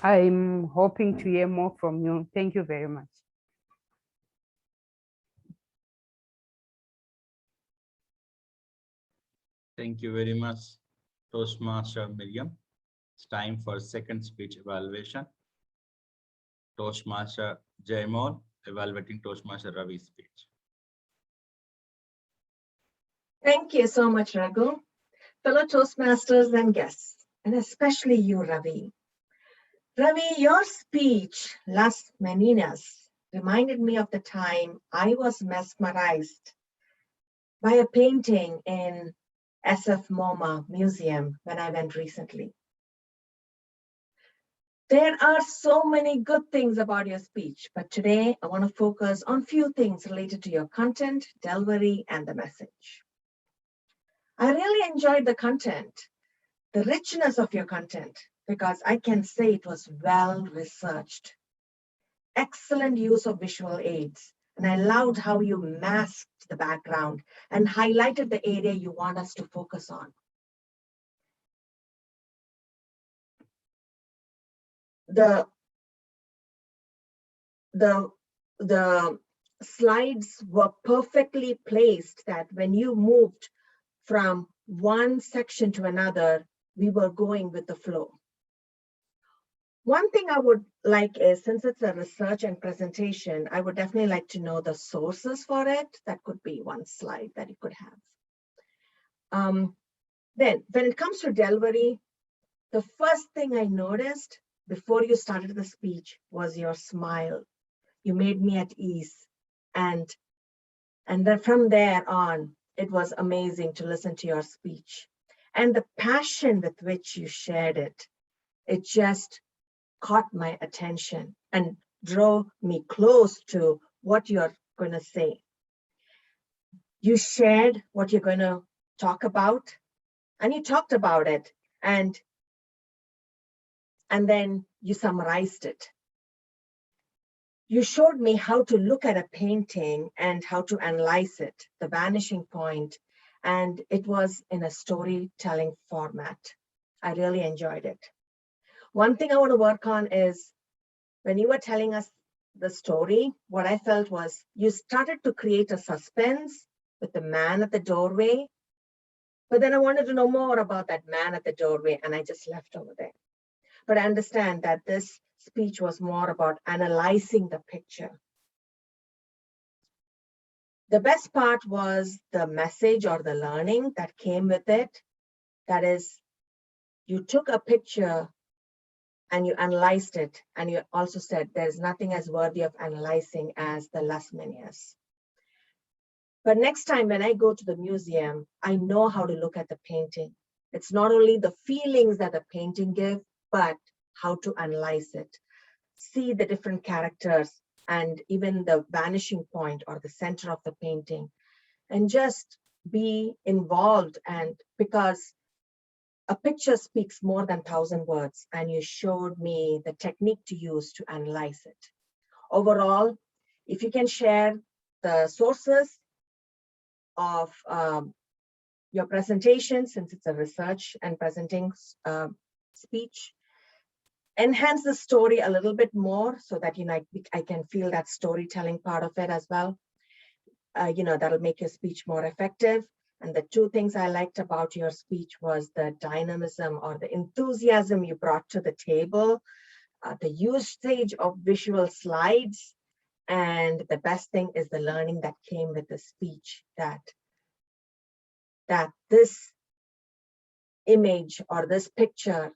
I'm hoping to hear more from you. Thank you very much. Thank you very much, Toastmaster Miriam. It's time for second speech evaluation. Toastmaster TMoD evaluating Toastmaster Ravi's speech. Thank you so much, Raghu. Fellow Toastmasters and guests, and especially you, Ravi. Ravi, your speech, Las Meninas, reminded me of the time I was mesmerized by a painting in SF MoMA Museum when I went recently. There are so many good things about your speech, but today I want to focus on few things related to your content, delivery, and the message. I really enjoyed the content, the richness of your content, because I can say it was well researched. Excellent use of visual aids, and I loved how you masked the background and highlighted the area you want us to focus on. The slides were perfectly placed that when you moved from one section to another, we were going with the flow. One thing I would like is, since it's a research and presentation, I would definitely like to know the sources for it. That could be one slide that you could have. Then when it comes to delivery, the first thing I noticed before you started the speech was your smile. You made me at ease. And then from there on, it was amazing to listen to your speech. And the passion with which you shared it, it just caught my attention and drove me close to what you're going to say. You shared what you're going to talk about, and you talked about it, and then you summarized it. You showed me how to look at a painting and how to analyze it, the vanishing point, and it was in a storytelling format. I really enjoyed it. One thing I want to work on is when you were telling us the story, what I felt was you started to create a suspense with the man at the doorway, but then I wanted to know more about that man at the doorway, and I just left over there. But I understand that this speech was more about analyzing the picture. The best part was the message or the learning that came with it. That is, you took a picture and you analyzed it, and you also said there's nothing as worthy of analyzing as the Lasmenius. But next time when I go to the museum, I know how to look at the painting. It's not only the feelings that the painting gives, but how to analyze it, see the different characters and even the vanishing point or the center of the painting, and just be involved. And because a picture speaks more than 1,000 words, and you showed me the technique to use to analyze it. Overall, if you can share the sources of your presentation, since it's a research and presenting speech, enhance the story a little bit more so that I can feel that storytelling part of it as well. That'll make your speech more effective. And the two things I liked about your speech was the dynamism or the enthusiasm you brought to the table, the usage of visual slides, and the best thing is the learning that came with the speech, that this image or this picture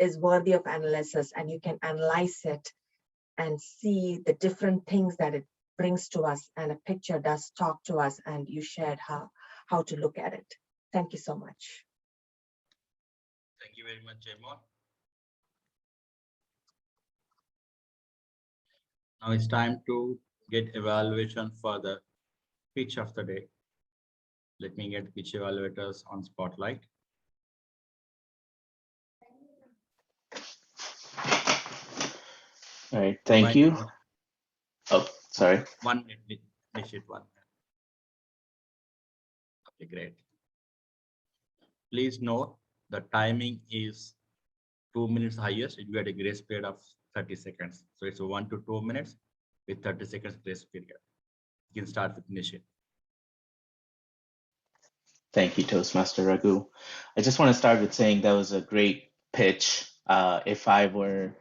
is worthy of analysis, and you can analyze it and see the different things that it brings to us, and a picture does talk to us, and you shared how to look at it. Thank you so much. Thank you very much, 𝐺𝐸. Now it's time to get evaluation for the pitch of the day. Let me get pitch evaluators on spotlight. All right, thank you. Oh, sorry. 1 minute, Nishit, 1 minute. Okay, great. Please note the timing is 2 minutes highest. You get a grace period of 30 seconds. So it's 1 to 2 minutes with 30 seconds grace period. You can start with Nishit. Thank you, Toastmaster Raghu. I just want to start with saying that was a great pitch. If I were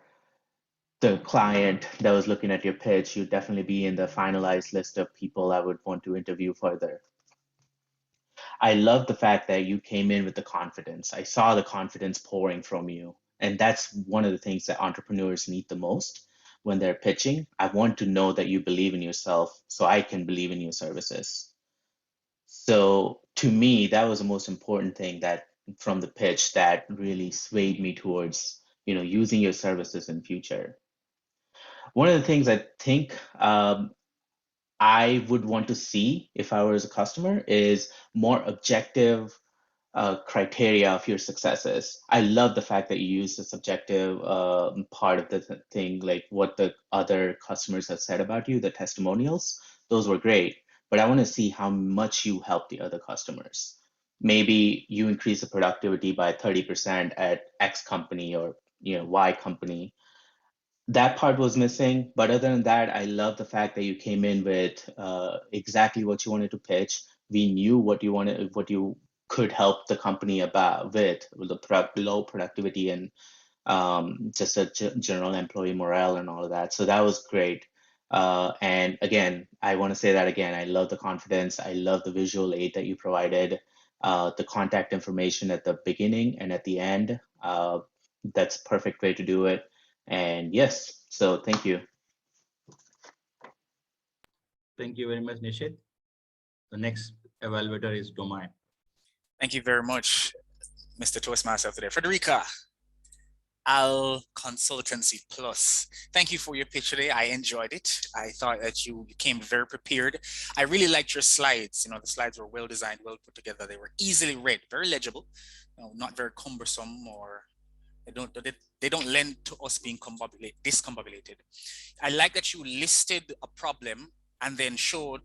the client that was looking at your pitch, you'd definitely be in the finalized list of people I would want to interview further. I love the fact that you came in with the confidence. I saw the confidence pouring from you. And that's one of the things that entrepreneurs need the most. when they're pitching. I want to know that you believe in yourself so I can believe in your services. So to me, that was the most important thing that from the pitch that really swayed me towards, using your services in future. One of the things I think I would want to see if I was a customer is more objective criteria of your successes. I love the fact that you use the subjective part of the thing, like what the other customers have said about you, the testimonials. Those were great, but I want to see how much you help the other customers. Maybe you increase the productivity by 30% at X company or Y company. That part was missing, but other than that, I love the fact that you came in with exactly what you wanted to pitch. We knew what you wanted, what you could help the company about with the low productivity and just a general employee morale and all of that. So that was great. And again, I want to say that again, I love the confidence. I love the visual aid that you provided, the contact information at the beginning and at the end. That's a perfect way to do it. And yes, so thank you. Thank you very much, Nishit. The next evaluator is Domain. Thank you very much, Mr. Toastmaster today. Frederica, Al Consultancy Plus. Thank you for your pitch today. I enjoyed it. I thought that you came very prepared. I really liked your slides. The slides were well designed, well put together. They were easily read, very legible, not very cumbersome, or they don't lend to us being discombobulated. I like that you listed a problem and then showed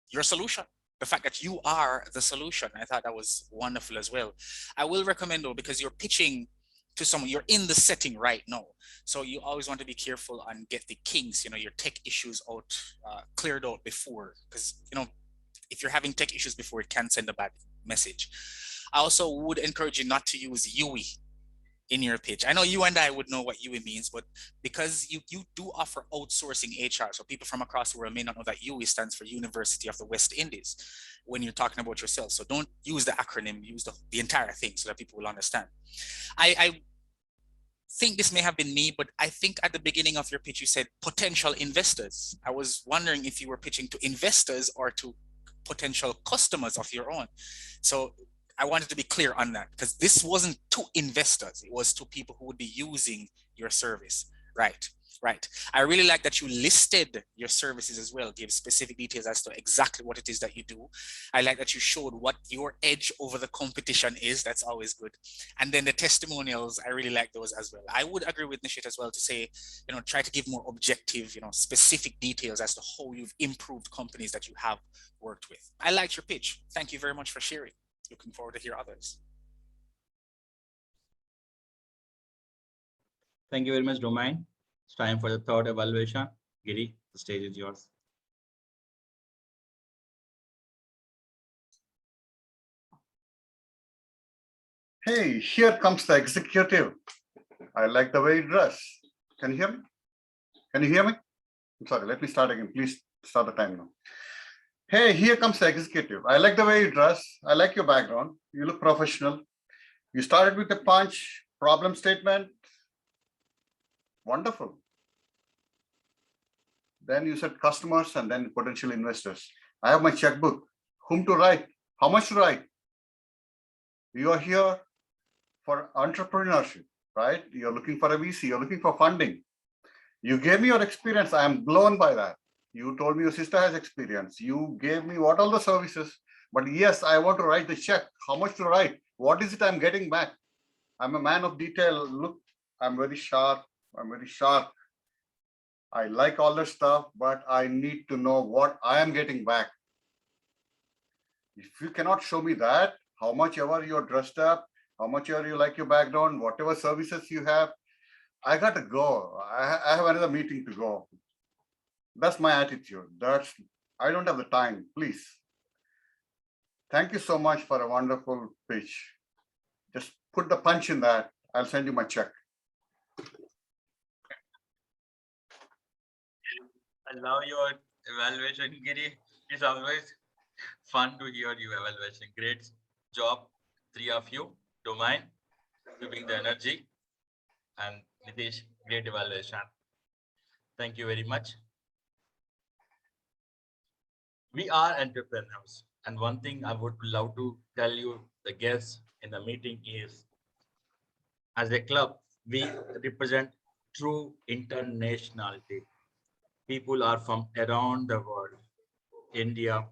your solution. The fact that you are the solution, I thought that was wonderful as well. I will recommend though, because you're pitching to someone, you're in the setting right now. So you always want to be careful and get the kinks, your tech issues out, cleared out before, because, if you're having tech issues before, it can send a bad message. I also would encourage you not to use UE in your pitch. I know you and I would know what UE means, but because you do offer outsourcing HR, so people from across the world may not know that UE stands for University of the West Indies when you're talking about yourself. So don't use the acronym, use the entire thing so that people will understand. I think this may have been me, but I think at the beginning of your pitch, you said potential investors. I was wondering if you were pitching to investors or to potential customers of your own. So I wanted to be clear on that, because this wasn't to investors. It was to people who would be using your service. Right. I really like that you listed your services as well, give specific details as to exactly what it is that you do. I like that you showed what your edge over the competition is. That's always good. And then the testimonials, I really like those as well. I would agree with Nishit as well to say, try to give more objective, specific details as to how you've improved companies that you have worked with. I liked your pitch. Thank you very much for sharing. Looking forward to hear others. Thank you very much, Domain. It's time for the third evaluation. Giri, the stage is yours. Hey, here comes the executive. I like the way you dress. Can you hear me? Can you hear me? I'm sorry, let me start again. Please start the time now. Hey, here comes the executive. I like the way you dress. I like your background. You look professional. You started with a punch, problem statement. Wonderful. Then you said customers and then potential investors. I have my checkbook. Whom to write? How much to write? You are here for entrepreneurship, right? You're looking for a VC. You're looking for funding. You gave me your experience. I am blown by that. You told me your sister has experience. You gave me what all the services. But yes, I want to write the check. How much to write? What is it I'm getting back? I'm a man of detail. Look, I'm very sharp. I like all the stuff, but I need to know what I am getting back. If you cannot show me that, how much ever you're dressed up, how much ever you like your background, whatever services you have, I got to go. I have another meeting to go. That's my attitude. I don't have the time, please. Thank you so much for a wonderful pitch. Just put the punch in that. I'll send you my check. I love your evaluation, Giri. It's always fun to hear your evaluation. Great job, three of you. Domain, giving the energy, and Nitish, great evaluation. Thank you very much. We are entrepreneurs. And one thing I would love to tell you, the guests in the meeting, is as a club, we represent true internationality. People are from around the world, India,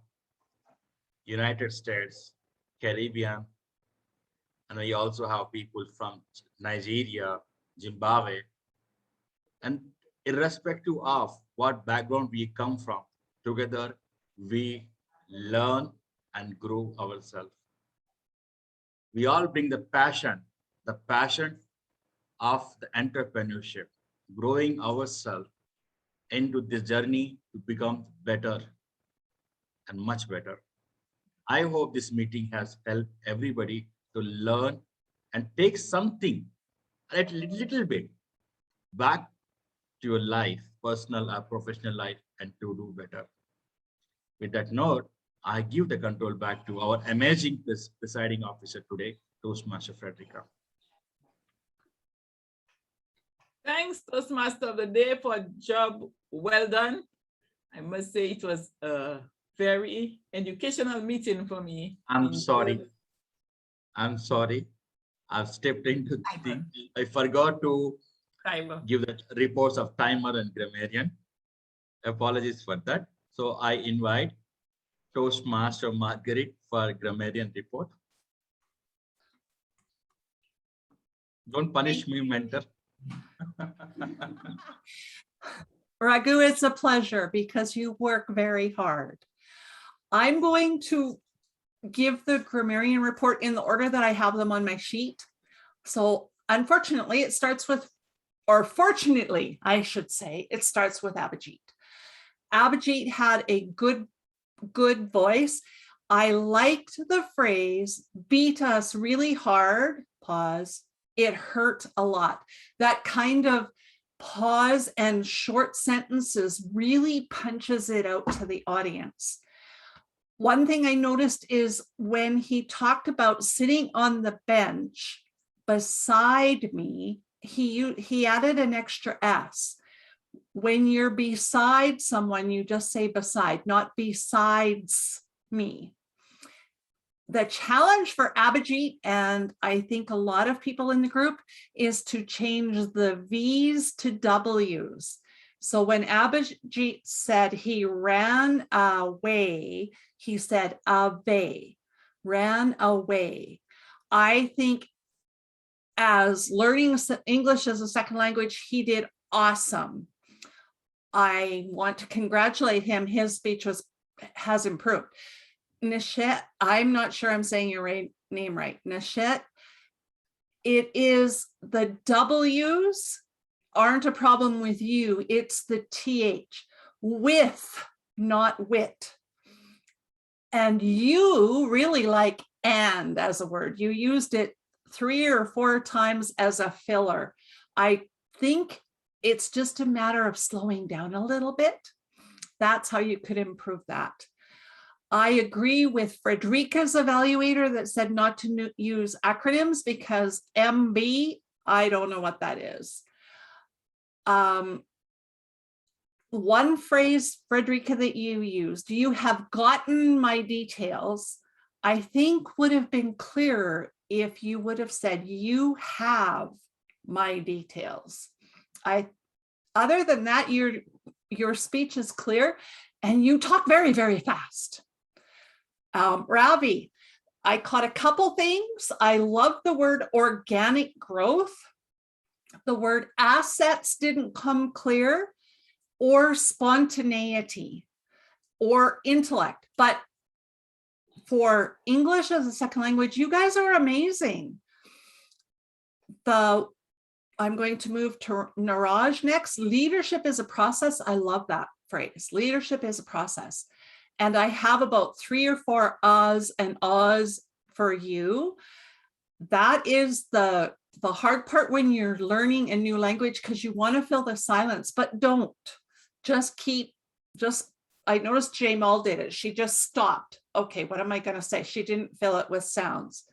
United States, Caribbean, and we also have people from Nigeria, Zimbabwe, and irrespective of what background we come from, together we learn and grow ourselves. We all bring the passion of the entrepreneurship, growing ourselves into this journey to become better and much better. I hope this meeting has helped everybody to learn and take something, a little bit, back to your life, personal or professional life, and to do better. With that note, I give the control back to our amazing presiding officer today, Toastmaster Frederica. Thanks, Toastmaster of the Day, for a job well done. I must say it was a very educational meeting for me. I'm sorry. I've stepped into the thing. I forgot to give the reports of timer and grammarian. Apologies for that. So I invite Toastmaster Margaret for grammarian report. Don't punish me, mentor. Raghu, it's a pleasure because you work very hard. I'm going to give the grammarian report in the order that I have them on my sheet. So unfortunately, it starts with, or fortunately, I should say, it starts with Abhijit. Abhijit had a good voice. I liked the phrase, beat us really hard, pause, it hurt a lot. That kind of pause and short sentences really punches it out to the audience. One thing I noticed is when he talked about sitting on the bench beside me, he added an extra S. When you're beside someone, you just say beside, not besides me. The challenge for Abhijit, and I think a lot of people in the group, is to change the V's to W's. So when Abhijit said he ran away, he said away, ran away. I think as learning English as a second language, he did awesome. I want to congratulate him. His speech has improved. Nishet, I'm not sure I'm saying your name right. Nishet, it is the W's aren't a problem with you. It's the TH, with, not wit. And you really like and as a word. You used it 3 or 4 times as a filler. I think it's just a matter of slowing down a little bit. That's how you could improve that. I agree with Frederica's evaluator that said not to use acronyms because MB, I don't know what that is. One phrase, Frederica, that you used, you have gotten my details, I think would have been clearer if you would have said, you have my details. Other than that, your speech is clear and you talk very, very fast. Ravi, I caught a couple things. I love the word organic growth. The word assets didn't come clear, or spontaneity, or intellect. But for English as a second language, you guys are amazing. I'm going to move to Niraj next. Leadership is a process. I love that phrase. Leadership is a process. And I have about 3 or 4 uhs and ahs for you. That is the hard part when you're learning a new language, because you want to fill the silence, but don't. I noticed Jamal did it. She just stopped. Okay, what am I going to say? She didn't fill it with sounds.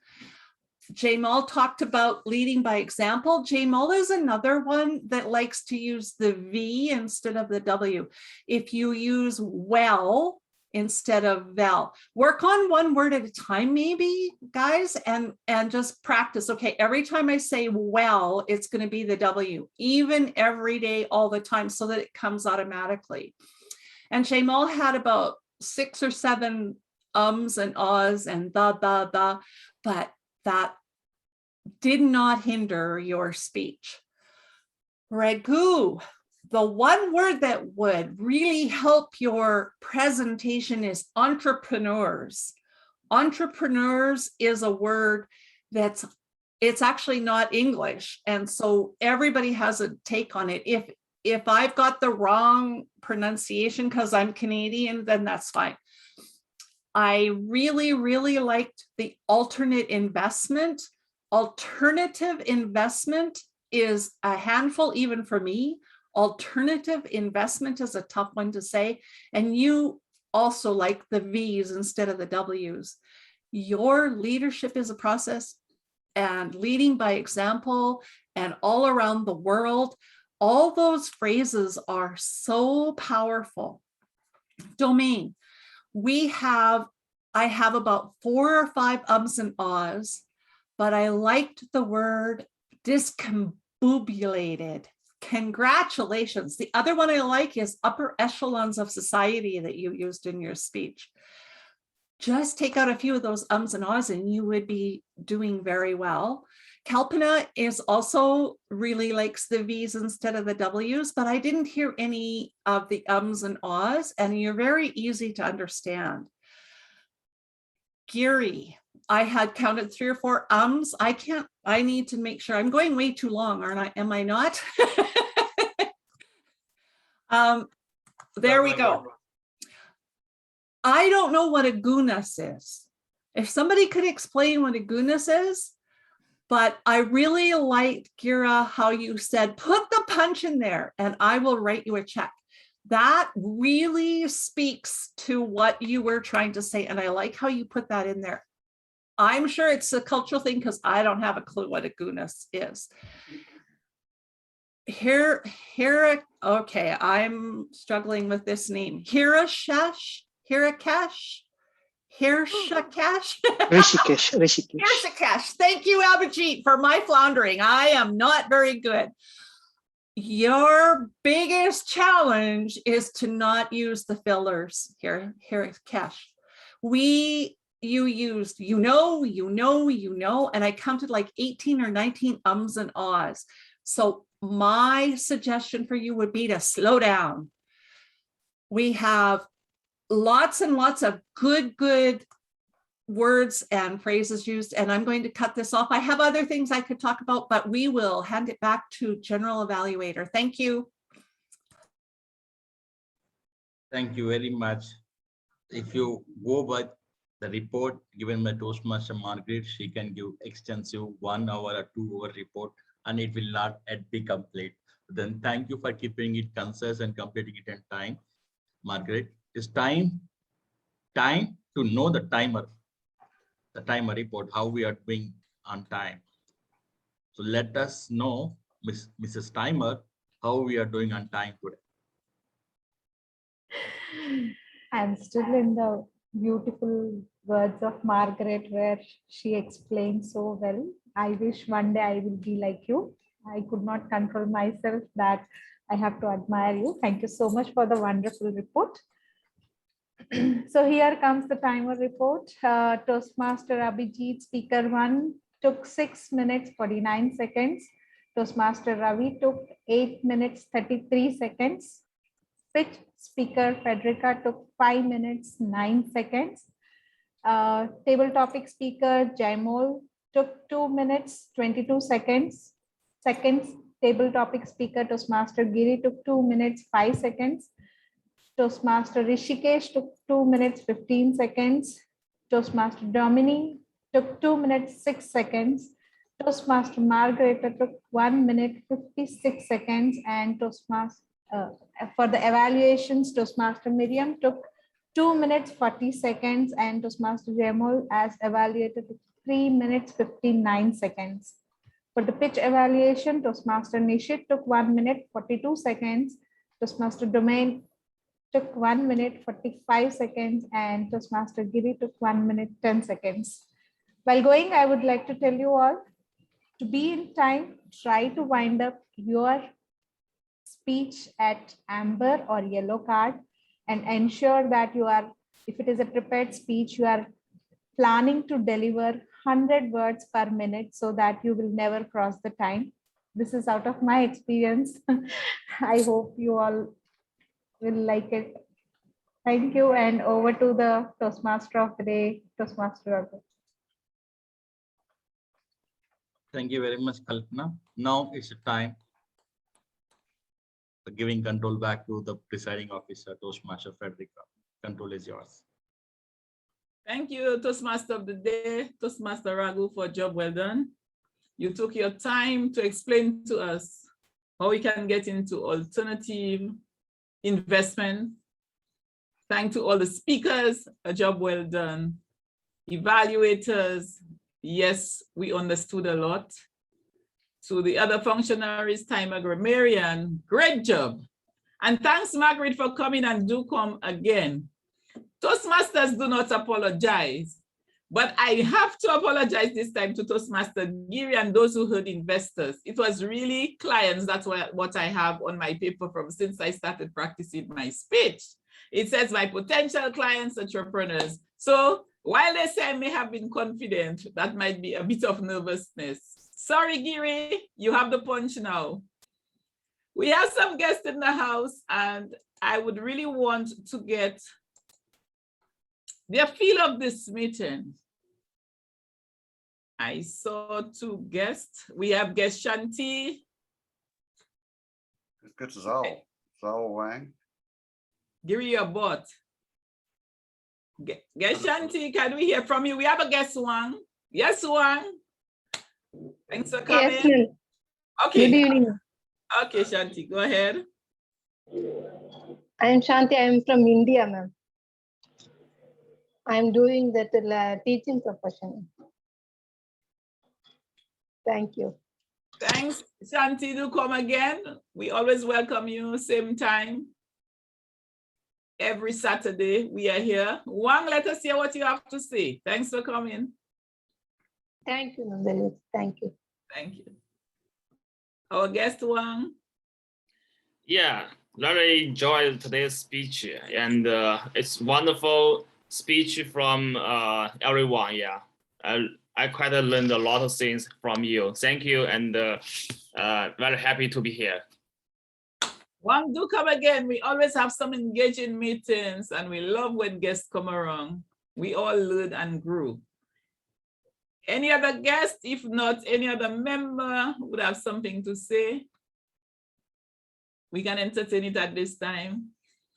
Jamal talked about leading by example. Jamal is another one that likes to use the V instead of the W. If you use well instead of vel, work on one word at a time, maybe, guys, and just practice. Okay, every time I say well, it's going to be the W, even every day, all the time, so that it comes automatically. And Jamal had about 6 or 7 ums and ahs and the, but that did not hinder your speech. Raghu, the one word that would really help your presentation is entrepreneurs. Entrepreneurs is a word it's actually not English. And so everybody has a take on it. If I've got the wrong pronunciation because I'm Canadian, then that's fine. I really, really liked the alternate investment. Alternative investment is a handful even for me. Alternative investment is a tough one to say. And you also like the V's instead of the W's. Your leadership is a process, and leading by example and all around the world, all those phrases are so powerful. Domain. I have about 4 or 5 ums and ahs, but I liked the word discombobulated. Congratulations. The other one I like is upper echelons of society that you used in your speech. Just take out a few of those ums and ahs and you would be doing very well. Kalpana is also really likes the V's instead of the W's, but I didn't hear any of the ums and ahs, and you're very easy to understand. Giri, I had counted 3 or 4 ums. I need to make sure. I'm going way too long, aren't I? Am I not? There we go. I don't know what a gunas is. If somebody could explain what a gunas is, but I really liked, Gira, how you said, put the punch in there and I will write you a check. That really speaks to what you were trying to say. And I like how you put that in there. I'm sure it's a cultural thing because I don't have a clue what a gunas is. Here, okay, I'm struggling with this name. Hirashikesh. Rishikesh. Thank you, Abhijit, for my floundering. I am not very good. Your biggest challenge is to not use the fillers here. Cash. You used, you know, and I counted like 18 or 19 ums and ahs. So my suggestion for you would be to slow down. We have lots and lots of good words and phrases used, and I'm going to cut this off. I have other things I could talk about, but we will hand it back to General Evaluator. Thank you. Thank you very much. If you go by the report given by Toastmaster Margaret, she can give extensive 1 hour or 2 hour report, and it will not be complete. Then thank you for keeping it concise and completing it in time. Margaret, it's time to know the timer report, how we are doing on time. So let us know, Mrs. Timer, how we are doing on time today. I'm still in the beautiful words of Margaret where she explained so well. I wish one day I will be like you. I could not control myself that I have to admire you. Thank you so much for the wonderful report. So here comes the timer report. Toastmaster Abhijit, speaker 1, took 6 minutes, 49 seconds. Toastmaster Ravi took 8 minutes, 33 seconds. Pitch speaker Federica took 5 minutes, 9 seconds. Table topic speaker Jaimol took 2 minutes, 22 seconds. Table topic speaker Toastmaster Giri took 2 minutes, 5 seconds. Toastmaster Rishikesh took 2 minutes, 15 seconds. Toastmaster Domini took 2 minutes, 6 seconds. Toastmaster Margareta took 1 minute, 56 seconds. And Toastmaster, for the evaluations, Toastmaster Miriam took 2 minutes, 40 seconds. And Toastmaster Jamal, as evaluated, took 3 minutes 59 seconds. For the pitch evaluation, Toastmaster Nishit took 1 minute 42 seconds. Toastmaster Domain took 1 minute 45 seconds, and Toastmaster Giri took 1 minute 10 seconds. While going, I would like to tell you all to be in time, try to wind up your speech at amber or yellow card, and ensure that you are, if it is a prepared speech, you are planning to deliver 100 words per minute so that you will never cross the time. This is out of my experience. I hope you all will like it. Thank you, and over to the Toastmaster of the day, Toastmaster Raghu. Thank you very much, Kalpana. Now it's the time for giving control back to the presiding officer, Toastmaster Frederica. Control is yours. Thank you, Toastmaster of the day, Toastmaster Raghu, for a job well done. You took your time to explain to us how we can get into alternative investment. Thank to all the speakers, a job well done. Evaluators, yes, we understood a lot. To the other functionaries, time grammarian, great job. And thanks, Margaret, for coming, and do come again. Toastmasters do not apologize, but I have to apologize this time to Toastmaster Giri and those who heard investors. It was really clients. That's what I have on my paper from since I started practicing my speech. It says my potential clients, entrepreneurs. So while they say I may have been confident, that might be a bit of nervousness. Sorry, Giri, you have the punch now. We have some guests in the house, and I would really want to get their feel of this meeting. I saw two guests. We have guest Shanti. It's Zhao Wang. Giri, your bot. Guest Shanti, can we hear from you? We have a guest Wang. Yes, Wang. Thanks for coming. Yes, ma'am. Okay. Good evening. Okay, Shanti, go ahead. I am Shanti. I am from India, ma'am. I am doing that teaching profession. Thank you. Thanks, Shanti. Do come again. We always welcome you, same time. Every Saturday, we are here. Wang, let us hear what you have to say. Thanks for coming. Thank you, ma'am. Thank you. Thank you. Our guest, Wang. Yeah, really enjoyed today's speech, and it's wonderful speech from everyone. Yeah, I quite learned a lot of things from you. Thank you, and very happy to be here. Wang, do come again. We always have some engaging meetings, and we love when guests come around. We all learn and grew. Any other guest? If not, any other member would have something to say? We can entertain it at this time.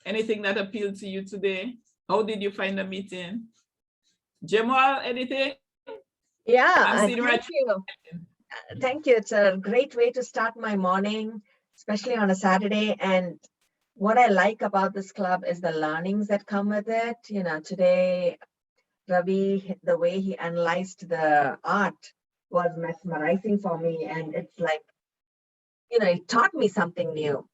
Anything that appealed to you today? How did you find the meeting? Jamal, anything? Yeah, thank you. Thank you. It's a great way to start my morning, especially on a Saturday. And what I like about this club is the learnings that come with it. You know, today, Ravi, the way he analyzed the art was mesmerizing for me. And it's like, you know, it taught me something new.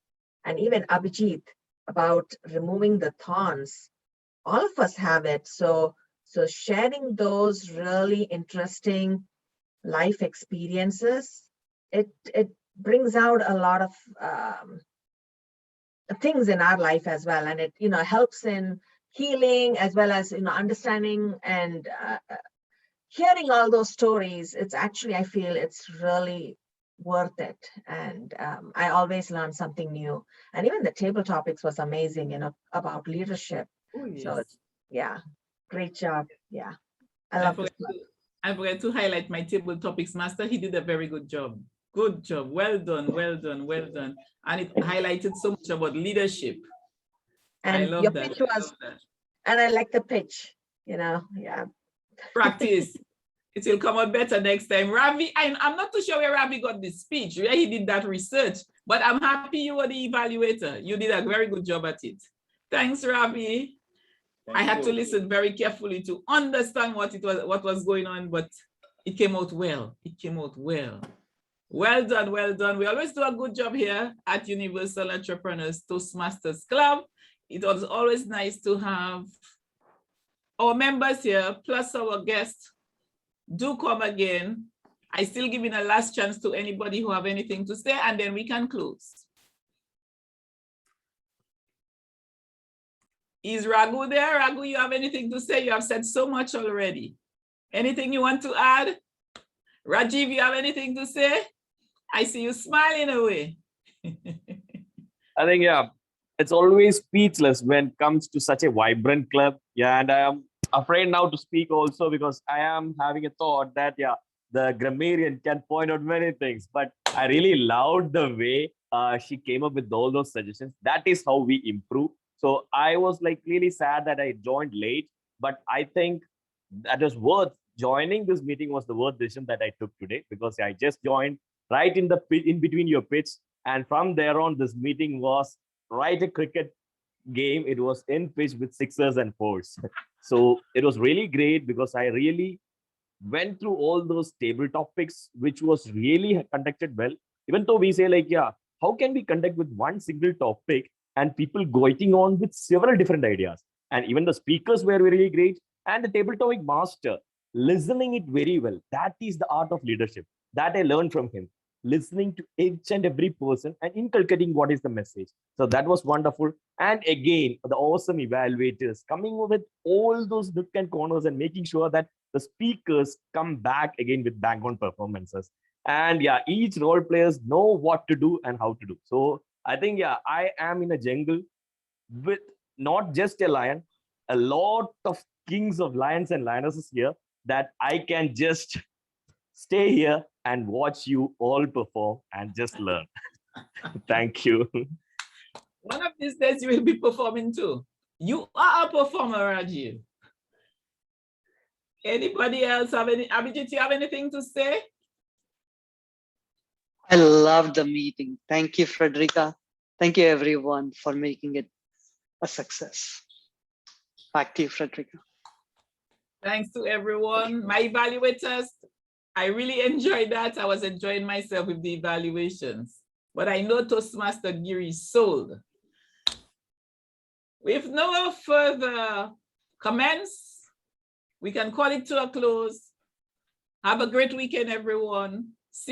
And even Abhijit about removing the thorns. All of us have it. So sharing those really interesting life experiences, it brings out a lot of things in our life as well. And it, you know, helps in healing as well as, you know, understanding and hearing all those stories. It's actually, I feel it's really worth it. And I always learn something new. And even the table topics was amazing, you know, about leadership. Oh, yes. So it's, yeah, great job. Yeah, I love this club. I forgot to highlight my table topics master. He did a very good job. Good job. Well done, well done, well done. And it highlighted so much about leadership. And I love your that. pitch was, and I like the pitch, you know, yeah. Practice. It will come out better next time. Ravi, I'm not too sure where Ravi got this speech, where he did that research, but I'm happy you were the evaluator. You did a very good job at it. Thanks, Ravi. I had to listen very carefully to understand what was going on, but It came out well. It came out well. Well done, well done. We always do a good job here at Universal Entrepreneurs Toastmasters Club. It was always nice to have our members here, plus our guests. Do come again. I still giving a last chance to anybody who have anything to say, and then we can close. Is Raghu there? Raghu, you have anything to say? You have said so much already. Anything you want to add? Rajiv, you have anything to say? I see you smiling away. I think, yeah, it's always speechless when it comes to such a vibrant club. Yeah, and I am afraid now to speak also because I am having a thought that, yeah, the grammarian can point out many things, but I really loved the way she came up with all those suggestions. That is how we improve. So I was like really sad that I joined late, but I think that was worth joining this meeting was the worth decision that I took today, because I just joined right in between your pitch. And from there on, this meeting was right a cricket game. It was in pitch with sixers and fours. So it was really great because I really went through all those table topics, which was really conducted well. Even though we say like, yeah, how can we conduct with one single topic and people going on with several different ideas? And even the speakers were really great. And the table topic master, listening it very well. That is the art of leadership that I learned from him. Listening to each and every person and inculcating what is the message. So that was wonderful. And again, the awesome evaluators coming with all those nook and corners and making sure that the speakers come back again with bang-on performances. And yeah, each role players know what to do and how to do. So I think, yeah, I am in a jungle with not just a lion, a lot of kings of lions and lionesses here that I can just stay here and watch you all perform and just learn. Thank you. One of these days you will be performing too. You are a performer, Rajiv. Anybody else have any? Abhijit, you have anything to say? I love the meeting. Thank you, Frederica. Thank you, everyone, for making it a success. Back to you, Frederica. Thanks to everyone. My evaluators, I really enjoyed that. I was enjoying myself with the evaluations. But I know Toastmaster Giri sold. With no further comments, we can call it to a close. Have a great weekend, everyone. See you.